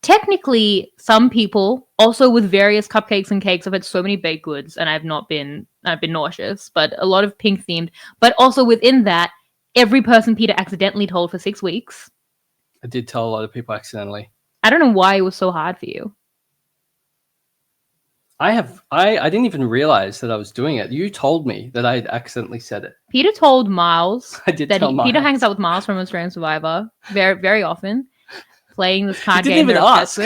Technically, some people also with various cupcakes and cakes. I've had so many baked goods and I've been nauseous, but a lot of pink themed. But also within that, every person Peter accidentally told for 6 weeks. I did tell a lot of people accidentally. I don't know why it was so hard for you. I didn't even realize that I was doing it. You told me that I had accidentally said it. Peter told Miles. I did tell Miles. Peter hangs out with Miles from Australian Survivor very, very often, playing this card game. He didn't even ask.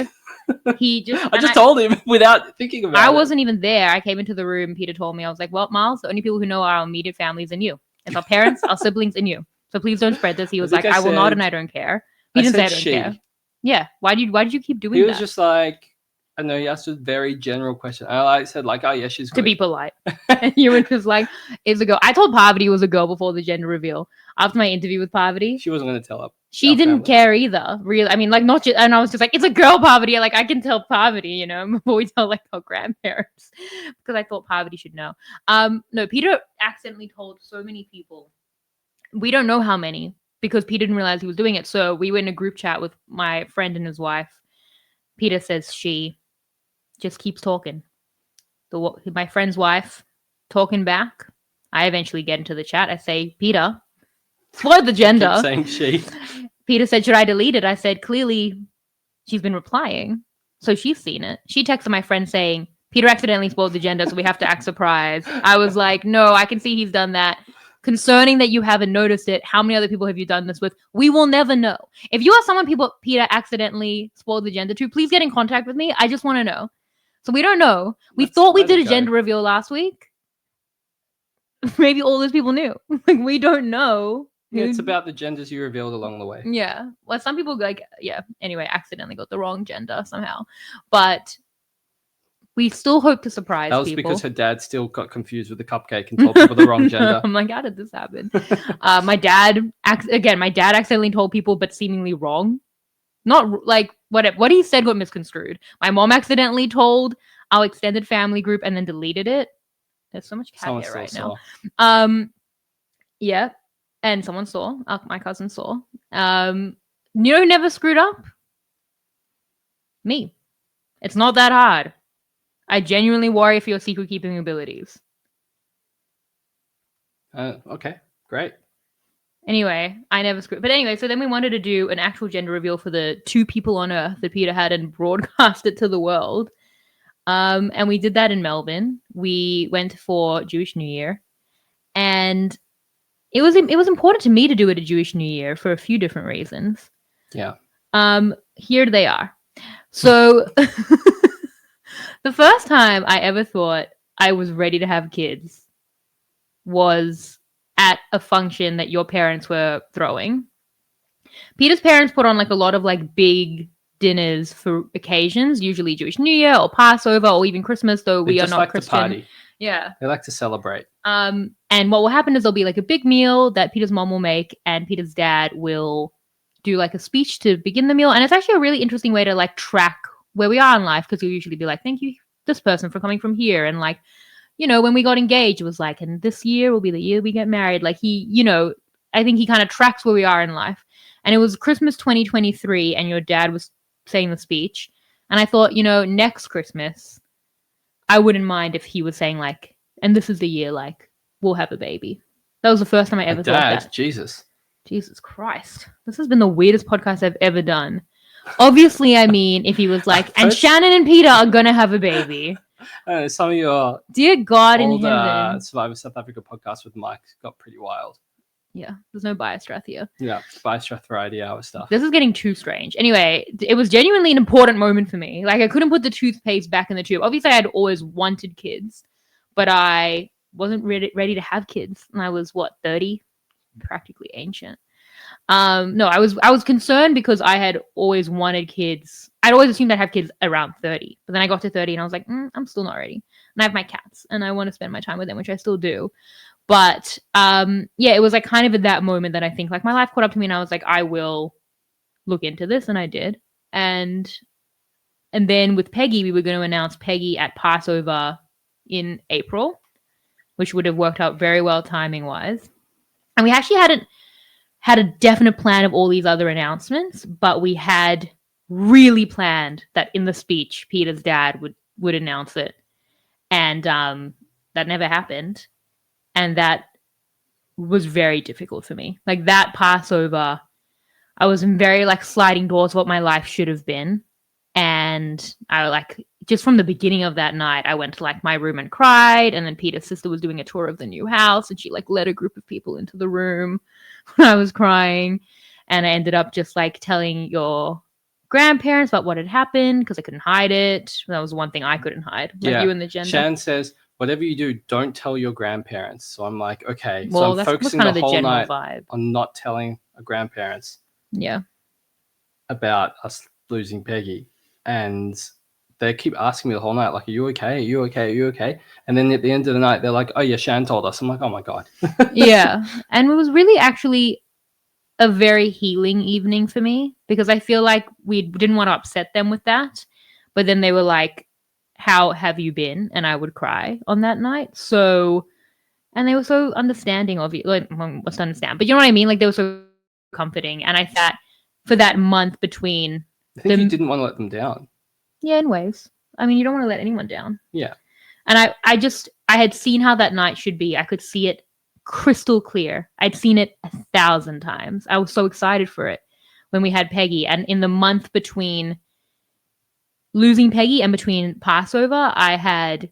I just told him without thinking about it. I wasn't even there. I came into the room. Peter told me. I was like, well, Miles, the only people who know are our immediate families and you. It's our parents, our siblings, and you. So please don't spread this. He was like, I will not, and I don't care. He didn't say I don't care. Yeah. Why did you keep doing that? He was just like, I know he asked a very general question. I said like, oh yeah, she's good. To be polite. And you were just like, it's a girl. I told Parvati it was a girl before the gender reveal. After my interview with Parvati. She wasn't going to tell her. She didn't care either. Really. I mean, like not just, and I was just like, it's a girl, Parvati. Like I can tell Parvati, you know, before we tell like our grandparents. Because I thought Parvati should know. No, Peter accidentally told so many people. We don't know how many because Peter didn't realize he was doing it. So we were in a group chat with my friend and his wife. Peter says she just keeps talking. My friend's wife talking back. I eventually get into the chat. I say, Peter, slow the gender. Keep saying she. Peter said, should I delete it? I said, clearly she's been replying. So she's seen it. She texted my friend saying, Peter accidentally spoiled the gender, so we have to act surprised. I was like, no, I can see he's done that. Concerning that you haven't noticed it, how many other people have you done this with? We will never know. If you are someone Peter accidentally spoiled the gender to, please get in contact with me. I just want to know. So we don't know. We thought we did a gender reveal last week. Maybe all those people knew. Like, we don't know. Yeah, it's about the genders you revealed along the way. Yeah. Well, some people anyway, accidentally got the wrong gender somehow. But we still hope to surprise people. That was because her dad still got confused with the cupcake and told people the wrong gender. I'm like, how did this happen? My dad accidentally told people, but seemingly wrong. Not like what he said got misconstrued. My mom accidentally told our extended family group and then deleted it. There's so much cat hair right now. Yeah. And someone saw. My cousin saw. You know who never screwed up? Me. It's not that hard. I genuinely worry for your secret keeping abilities. Okay, great. Anyway, I never screwed. But anyway, so then we wanted to do an actual gender reveal for the 2 people on Earth that Peter had and broadcast it to the world. And we did that in Melbourne. We went for Jewish New Year, and it was important to me to do it at Jewish New Year for a few different reasons. Yeah. Here they are. So the first time I ever thought I was ready to have kids was at a function that your parents were throwing. Peter's parents put on like a lot of like big dinners for occasions, usually Jewish New Year or Passover or even Christmas, though we are not like Christian. To party. Yeah. They like to celebrate. And what will happen is there'll be like a big meal that Peter's mom will make, and Peter's dad will do like a speech to begin the meal. And it's actually a really interesting way to like track where we are in life, because he'll usually be like, thank you, this person, for coming from here. And like, you know, when we got engaged, it was like, and this year will be the year we get married. Like he, you know, I think he kind of tracks where we are in life. And it was Christmas 2023, and your dad was saying the speech. And I thought, you know, next Christmas, I wouldn't mind if he was saying like, and this is the year, like, we'll have a baby. That was the first time I ever thought that. Jesus Christ. This has been the weirdest podcast I've ever done. Obviously, I mean, if he was like, and Shannon and Peter are going to have a baby. Some of your dear God old, in heaven. Survivor South Africa podcast with Mike got pretty wild. Yeah, there's no bias strath here. Yeah, bias strath variety hour stuff. This is getting too strange. Anyway, it was genuinely an important moment for me. Like, I couldn't put the toothpaste back in the tube. Obviously, I had always wanted kids, but I wasn't ready to have kids. And I was, 30? Practically ancient. No, I was concerned because I had always wanted kids. I'd always assumed I'd have kids around 30. But then I got to 30 and I was like, I'm still not ready. And I have my cats and I want to spend my time with them, which I still do. But yeah, it was like kind of at that moment that I think like my life caught up to me and I was like, I will look into this, and I did. And then with Peggy, we were going to announce Peggy at Passover in April, which would have worked out very well timing wise. And we actually hadn't had a definite plan of all these other announcements, but we had really planned that in the speech, Peter's dad would announce it. And that never happened. And that was very difficult for me. Like that Passover, I was in very like sliding doors what my life should have been. And I like, just from the beginning of that night, I went to like my room and cried. And then Peter's sister was doing a tour of the new house and she like led a group of people into the room when I was crying. And I ended up just like telling your grandparents about what had happened because I couldn't hide it. That was one thing I couldn't hide. Like yeah. You and the gender. Shan says, whatever you do, don't tell your grandparents. So I'm like, okay. Well, so I'm that's focusing kind of the the whole general night vibe. on not telling our grandparents Yeah. about us losing Peggy. And they keep asking me the whole night, like, are you okay? Are you okay? Are you okay? And then at the end of the night, they're like, oh, yeah, Shan told us. I'm like, oh, my God. Yeah. And it was really actually a very healing evening for me because I feel like we didn't want to upset them with that. But then they were like, how have you been? And I would cry on that night. So, and they were so understanding of you. Like, what's to understand? But you know what I mean? Like, they were so comforting. And I thought for that month between... I think you didn't want to let them down. Yeah, in ways. I mean, you don't want to let anyone down. Yeah. And I had seen how that night should be. I could see it crystal clear. I'd seen it 1,000 times. I was so excited for it when we had Peggy. And in the month between losing Peggy and between Passover, I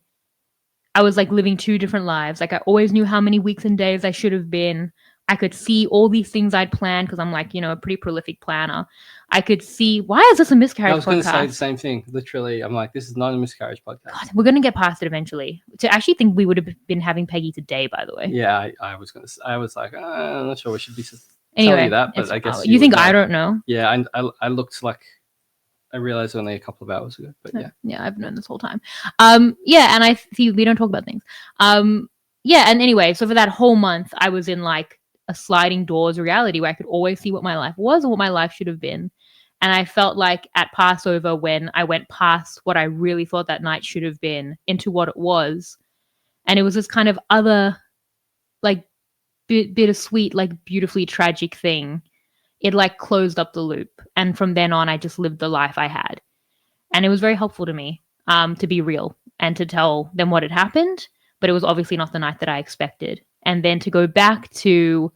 was like living two different lives. Like I always knew how many weeks and days I should have been. I could see all these things I'd planned because I'm like, a pretty prolific planner. I could see, why is this a miscarriage I was going podcast? to say the same thing. Literally, I'm like, this is not a miscarriage podcast. God, we're going to get past it eventually. To actually think we would have been having Peggy today, by the way. Yeah, I was going to. I was like, I'm not sure we should be anyway, telling you that, but I guess you think I don't know. Yeah, I looked like I realized only a couple of hours ago, but yeah, I've known this whole time. Yeah, and I see we don't talk about things. Yeah, and anyway, so for that whole month, I was in like a sliding doors reality where I could always see what my life was or what my life should have been. And I felt like at Passover, when I went past what I really thought that night should have been into what it was, and it was this kind of other, like, bittersweet, like, beautifully tragic thing. It like closed up the loop. And from then on, I just lived the life I had. And it was very helpful to me to be real and to tell them what had happened. But it was obviously not the night that I expected. And then to go back to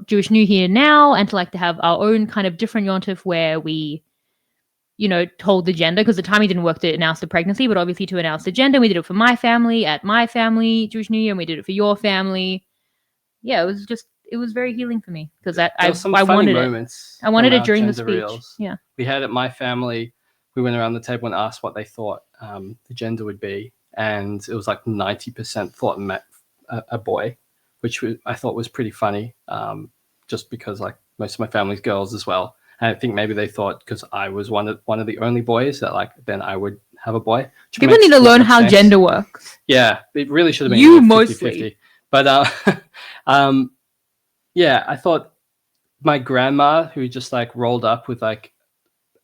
Jewish New Year now and to like to have our own kind of different yontif where we, told the gender, because the timing didn't work to announce the pregnancy, but obviously to announce the gender. We did it for my family at my family, Jewish New Year, and we did it for your family. Yeah, it was very healing for me because I wanted moments. I wanted it during the speech. Reels. Yeah, we had at my family. We went around the table and asked what they thought the gender would be, and it was like 90% thought a boy, which I thought was pretty funny. Just because like most of my family's girls as well, and I think maybe they thought because I was one of the only boys that like then I would have a boy. People need to learn how gender works. Yeah, it really should have been you 50-50. Mostly, but yeah, I thought my grandma, who just like rolled up with like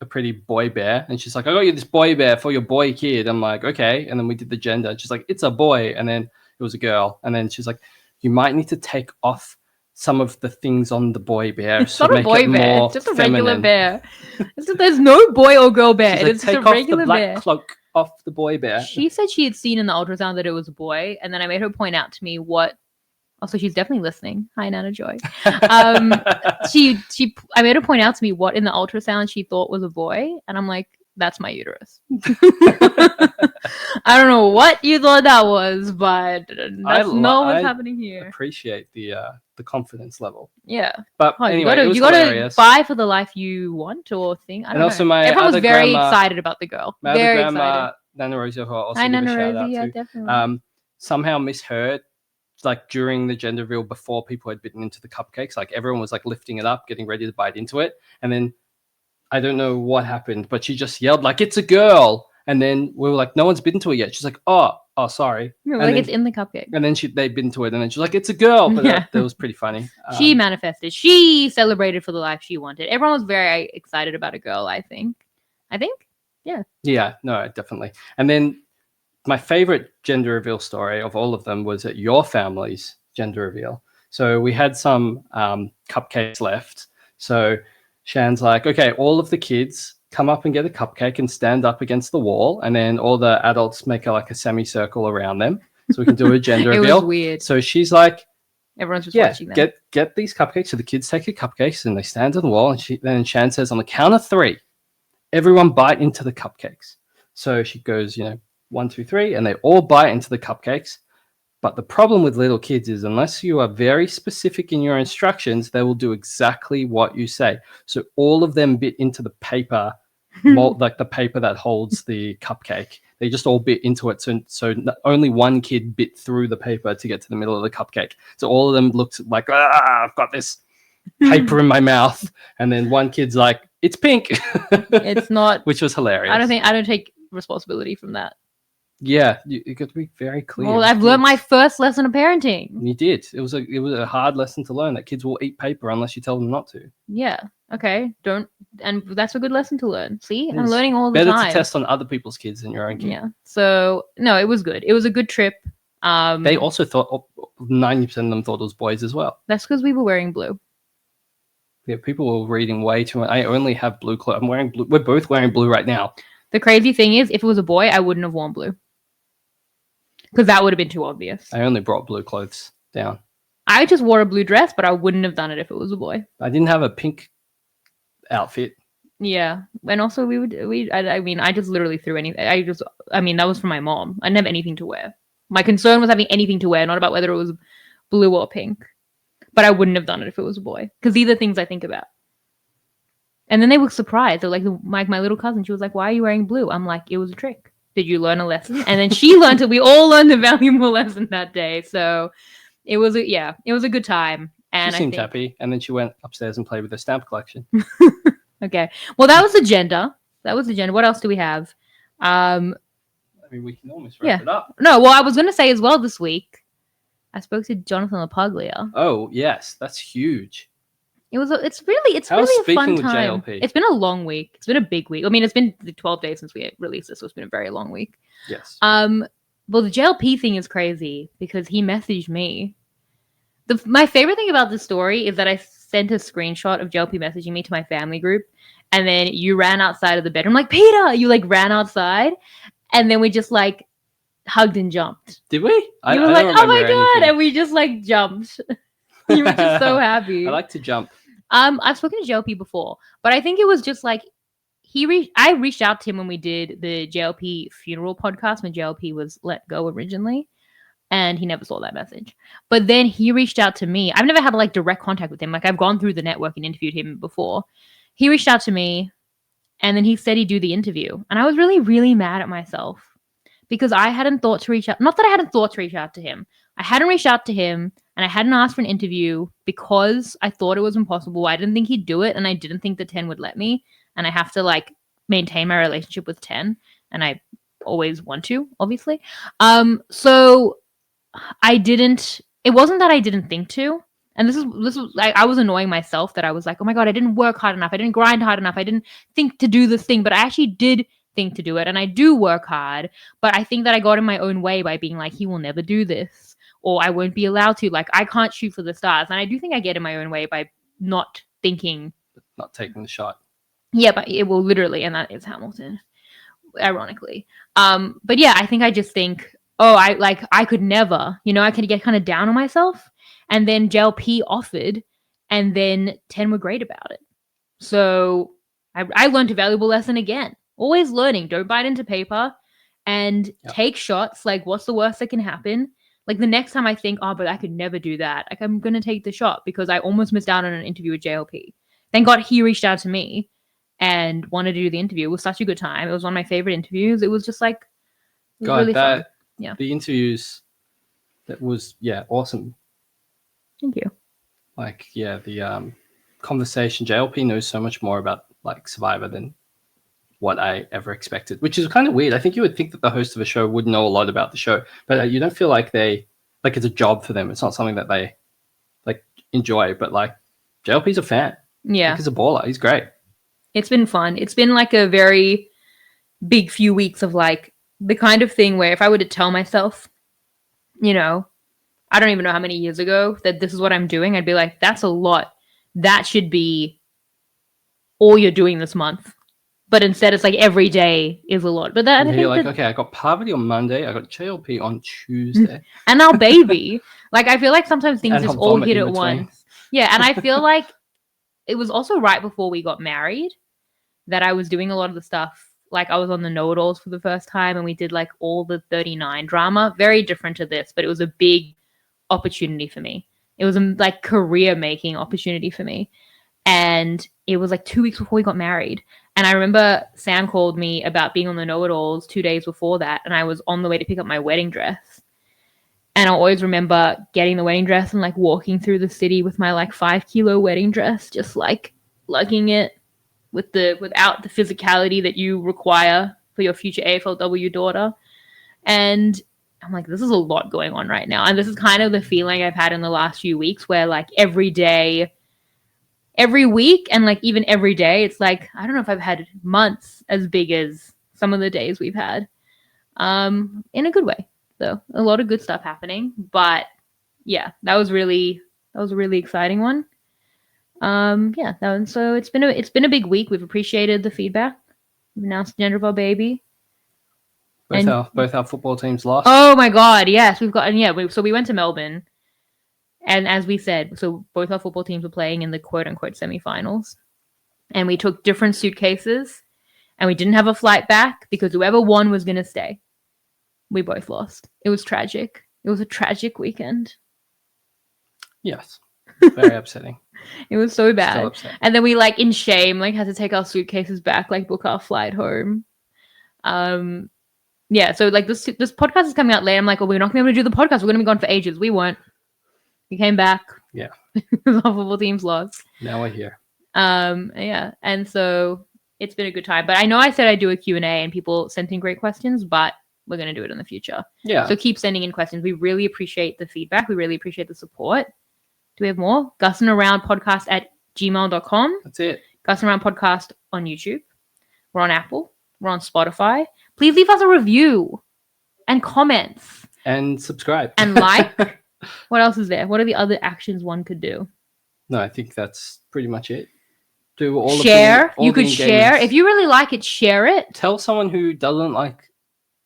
a pretty boy bear, and she's like, I got you this boy bear for your boy kid. I'm like, okay. And then we did the gender. She's like, it's a boy. And then it was a girl. And then she's like, you might need to take off some of the things on the boy bear. It's not a boy bear. It's just a regular bear. There's no boy or girl bear. Like, it's just a regular bear. Take off the black cloak off the boy bear. She said she had seen in the ultrasound that it was a boy. And then I made her point out to me what. Also, she's definitely listening. Hi, Nana Joy. I made her point out to me what in the ultrasound she thought was a boy, and I'm like, that's my uterus. I don't know what you thought that was, but that's not what's happening here. Appreciate the confidence level. Yeah, but anyway, you gotta buy for the life you want or think. I don't know. Also, everyone was very excited about the girl. My very other grandma, excited. Nana Rosie, who I also Hi, give Nana a shout Rosie, out to. Definitely. Somehow misheard. Like during the gender reveal before people had bitten into the cupcakes, like everyone was like lifting it up, getting ready to bite into it. And then I don't know what happened, but she just yelled like, it's a girl. And then we were like, no one's bitten to it yet. She's like, oh, sorry. Yeah, like it's in the cupcake. And then they bit into it and then she's like, it's a girl. But that was pretty funny. She manifested. She celebrated for the life she wanted. Everyone was very excited about a girl, I think. Yeah. Yeah, no, definitely. And then my favorite gender reveal story of all of them was at your family's gender reveal. So we had some cupcakes left. So Shan's like, okay, all of the kids come up and get a cupcake and stand up against the wall. And then all the adults make a semicircle around them. So we can do a gender reveal. It was weird. So she's like, everyone's just watching them. Get these cupcakes. So the kids take the cupcakes and they stand on the wall. And then Shan says, on the count of 3, everyone bite into the cupcakes. So she goes, 1, 2, 3, and they all bite into the cupcakes. But the problem with little kids is unless you are very specific in your instructions, they will do exactly what you say. So all of them bit into the paper, like the paper that holds the cupcake. They just all bit into it. So only one kid bit through the paper to get to the middle of the cupcake. So all of them looked like, I've got this paper in my mouth. And then one kid's like, it's pink. It's not. Which was hilarious. I don't take responsibility from that. Yeah, you got to be very clear. Well, I've learned my first lesson of parenting. You did. It was a hard lesson to learn that kids will eat paper unless you tell them not to. Yeah. Okay. And that's a good lesson to learn. See, I'm learning all the time. Better to test on other people's kids than your own kid. Yeah. So no, it was good. It was a good trip. They also thought 90% of them thought it was boys as well. That's because we were wearing blue. Yeah, people were reading way too much. I only have blue clothes. I'm wearing blue. We're both wearing blue right now. The crazy thing is, if it was a boy, I wouldn't have worn blue. Because that would have been too obvious. I only brought blue clothes down. I just wore a blue dress, but I wouldn't have done it if it was a boy. I didn't have a pink outfit Yeah, and also I mean, I just literally threw anything. I mean, that was from my mom. I didn't have anything to wear. My concern was having anything to wear, not about whether it was blue or pink. But I wouldn't have done it if it was a boy, because these are things I think about. And then they were surprised. They're like, my little cousin, she was like, "Why are you wearing blue?" I'm like, "It was a trick. Did you learn a lesson?" And then she learned it. We all learned a valuable lesson that day. So it was it was a good time. She And I seemed think happy, and then she went upstairs and played with her stamp collection. okay. Well, that was the agenda. That was the agenda. What else do we have? I mean, we can almost wrap it up. No, well, I was going to say as well this week, I spoke to Jonathan LaPaglia. Oh yes, that's huge. It's really a fun time. JLP? It's been a long week. It's been a big week. I mean, it's been 12 days since we released this, so it's been a very long week. Yes. Well, the JLP thing is crazy because he messaged me. My favorite thing about this story is that I sent a screenshot of JLP messaging me to my family group, and then you ran outside of the bedroom like, "Peter!" You like ran outside, and then we just like hugged and jumped. Did we? You were like, "Oh my god!" And we just like jumped. You were just so happy. I like to jump. I've spoken to JLP before, but I think it was just like I reached out to him when we did the JLP funeral podcast when JLP was let go originally, and he never saw that message. But then he reached out to me. I've never had like direct contact with him. Like I've gone through the network and interviewed him before. He reached out to me, and then he said he'd do the interview, and I was really, really mad at myself because I hadn't thought to reach out. Not that I hadn't thought to reach out to him. I hadn't reached out to him, and I hadn't asked for an interview because I thought it was impossible. I didn't think he'd do it, and I didn't think the 10 would let me. And I have to like maintain my relationship with 10, and I always want to, obviously. So I didn't. It wasn't that I didn't think to, and this was like I was annoying myself that I was like, oh my god, I didn't work hard enough. I didn't grind hard enough. I didn't think to do this thing, but I actually did think to do it, and I do work hard. But I think that I got in my own way by being like, he will never do this, or I won't be allowed to. Like I can't shoot for the stars, and I do think I get in my own way by not thinking, not taking the shot. Yeah, but it will literally, and that is Hamilton, ironically. But yeah, I think I just think, oh, I could never, I could get kind of down on myself. And then JLP offered, and then 10 were great about it. So I learned a valuable lesson again. Always learning. Don't bite into paper and take shots. Like, what's the worst that can happen? Like, the next time I think, oh, but I could never do that. Like, I'm going to take the shot because I almost missed out on an interview with JLP. Thank God he reached out to me and wanted to do the interview. It was such a good time. It was one of my favorite interviews. It was just like, God, really fun. Yeah. The interviews, that was, awesome. Thank you. Like, the conversation. JLP knows so much more about like Survivor than what I ever expected, which is kind of weird. I think you would think that the host of a show would know a lot about the show, but you don't feel like it's a job for them. It's not something that they like enjoy, but like JLP's a fan. Yeah. Like, he's a baller. He's great. It's been fun. It's been like a very big few weeks of like the kind of thing where if I were to tell myself, I don't even know how many years ago that this is what I'm doing, I'd be like, that's a lot. That should be all you're doing this month. But instead, it's like every day is a lot. But that you're like, okay, I got Parvati on Monday, I got JLP on Tuesday, and now baby. Like I feel like sometimes things just all hit at once. Yeah, and I feel like it was also right before we got married that I was doing a lot of the stuff. Like I was on the know-it-alls for the first time, and we did like all the 39 drama. Very different to this, but it was a big opportunity for me. It was a like career-making opportunity for me. And it was like 2 weeks before we got married. And I remember Sam called me about being on the know-it-alls 2 days before that. And I was on the way to pick up my wedding dress. And I always remember getting the wedding dress and like walking through the city with my like 5-kilo wedding dress, just like lugging it without the physicality that you require for your future AFLW daughter. And I'm like, this is a lot going on right now. And this is kind of the feeling I've had in the last few weeks where like every week and like even every day, it's like, I don't know if I've had months as big as some of the days we've had. In a good way, though. A lot of good stuff happening. But yeah, that was a really exciting one. So it's been a big week. We've appreciated the feedback. We've announced the gender of our baby. Both our football teams lost. Oh my god, yes, we've got, and so we went to Melbourne, and as we said, so both our football teams were playing in the quote unquote semi-finals, and we took different suitcases, and we didn't have a flight back because whoever won was going to stay. We both lost. It was tragic. It was a tragic weekend. Yes. Very upsetting. It was so Still bad. upset. And then we like in shame like had to take our suitcases back, like book our flight home. Yeah, so like this podcast is coming out late. I'm like, well, we're not gonna be able to do the podcast. We're gonna be gone for ages. We weren't. We came back. Yeah. Our football team's lost. Now we're here. Yeah, and so it's been a good time. But I know I said I'd do a Q&A and people sent in great questions, but we're going to do it in the future. Yeah. So keep sending in questions. We really appreciate the feedback. We really appreciate the support. Do we have more? Gussin Around Podcast at gmail.com. That's it. Gussin Around Podcast on YouTube. We're on Apple. We're on Spotify. Please leave us a review and comments. And subscribe. And like. What else is there? What are the other actions one could do? No, I think that's pretty much it. Do all share. all You could share. If you really like it, share it. Tell someone who doesn't like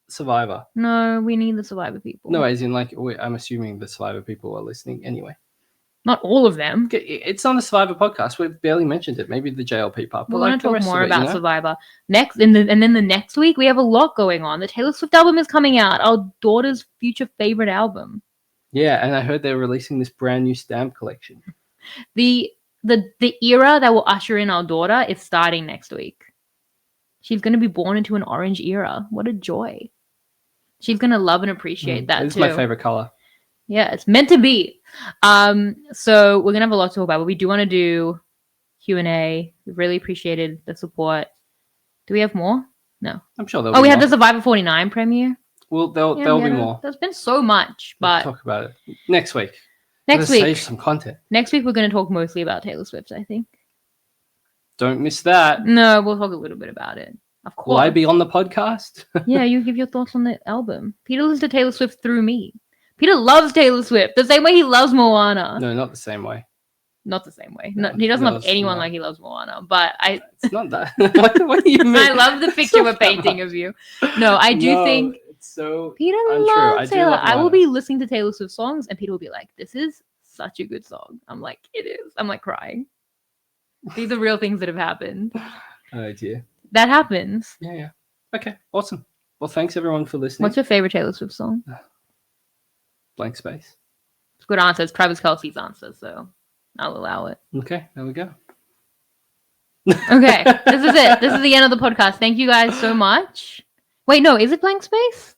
Survivor. No, we need the Survivor people. No, as in like I'm assuming the Survivor people are listening anyway. Not all of them. It's on the Survivor podcast. We've barely mentioned it. Maybe the JLP part. We're going to talk more about Survivor next, and then the next week we have a lot going on. The Taylor Swift album is coming out. Our daughter's future favorite album. Yeah, and I heard they're releasing this brand new stamp collection. The era that will usher in our daughter is starting next week. She's going to be born into an orange era. What a joy. She's going to love and appreciate that too. It's my favorite color. Yeah, it's meant to be. So we're going to have a lot to talk about, but we do want to do Q&A. We really appreciated the support. Do we have more? No. I'm sure there'll be we had more. the Survivor 49 premiere. Well, there'll be more. There's been so much, but we'll talk about it next week. Next week, save some content. Next week, we're going to talk mostly about Taylor Swift, I think. Don't miss that. No, we'll talk a little bit about it. Of course. Will I be on the podcast? Yeah, you give your thoughts on the album. Peter listens to Taylor Swift through me. Peter loves Taylor Swift the same way he loves Moana. No, not the same way. Not the same way. No, he doesn't love anyone like he loves Moana. But it's not that. What do you mean? I love the picture we're painting of you. No, I do think it's so Peter loves Taylor. I will be listening to Taylor Swift songs, and Peter will be like, "This is such a good song." I'm like, "It is." I'm like crying. These are real things that have happened. Oh dear. That happens. Yeah. Okay. Awesome. Well, thanks everyone for listening. What's your favorite Taylor Swift song? Blank Space. It's a good answer. It's Travis Kelce's answer, so I'll allow it. Okay, there we go. Okay, this is it. This is the end of the podcast. Thank you guys so much. Wait, no, is it Blank Space?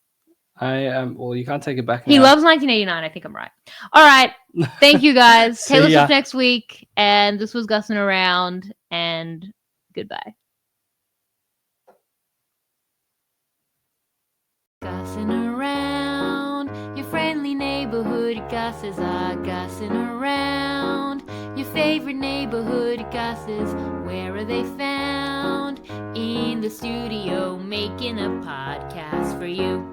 Well, you can't take it back now. He loves 1989. I think I'm right. All right. Thank you guys. Taylor Swift next week. And this was Gussin Around. And goodbye. Gussin Around. Your friendly neighborhood Gusses are Gussin Around. Your favorite neighborhood Gusses. Where are they found? In the studio making a podcast for you.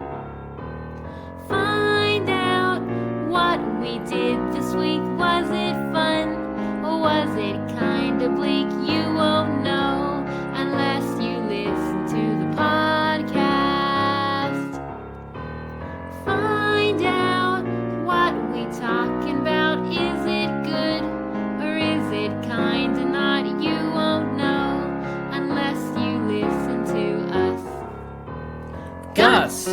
Find out what we did this week. Was it fun or was it kind of bleak? You won't know unless you listen to the podcast. Find out what we talking about. Is it good or is it kind of not? You won't know unless you listen to us. Gus!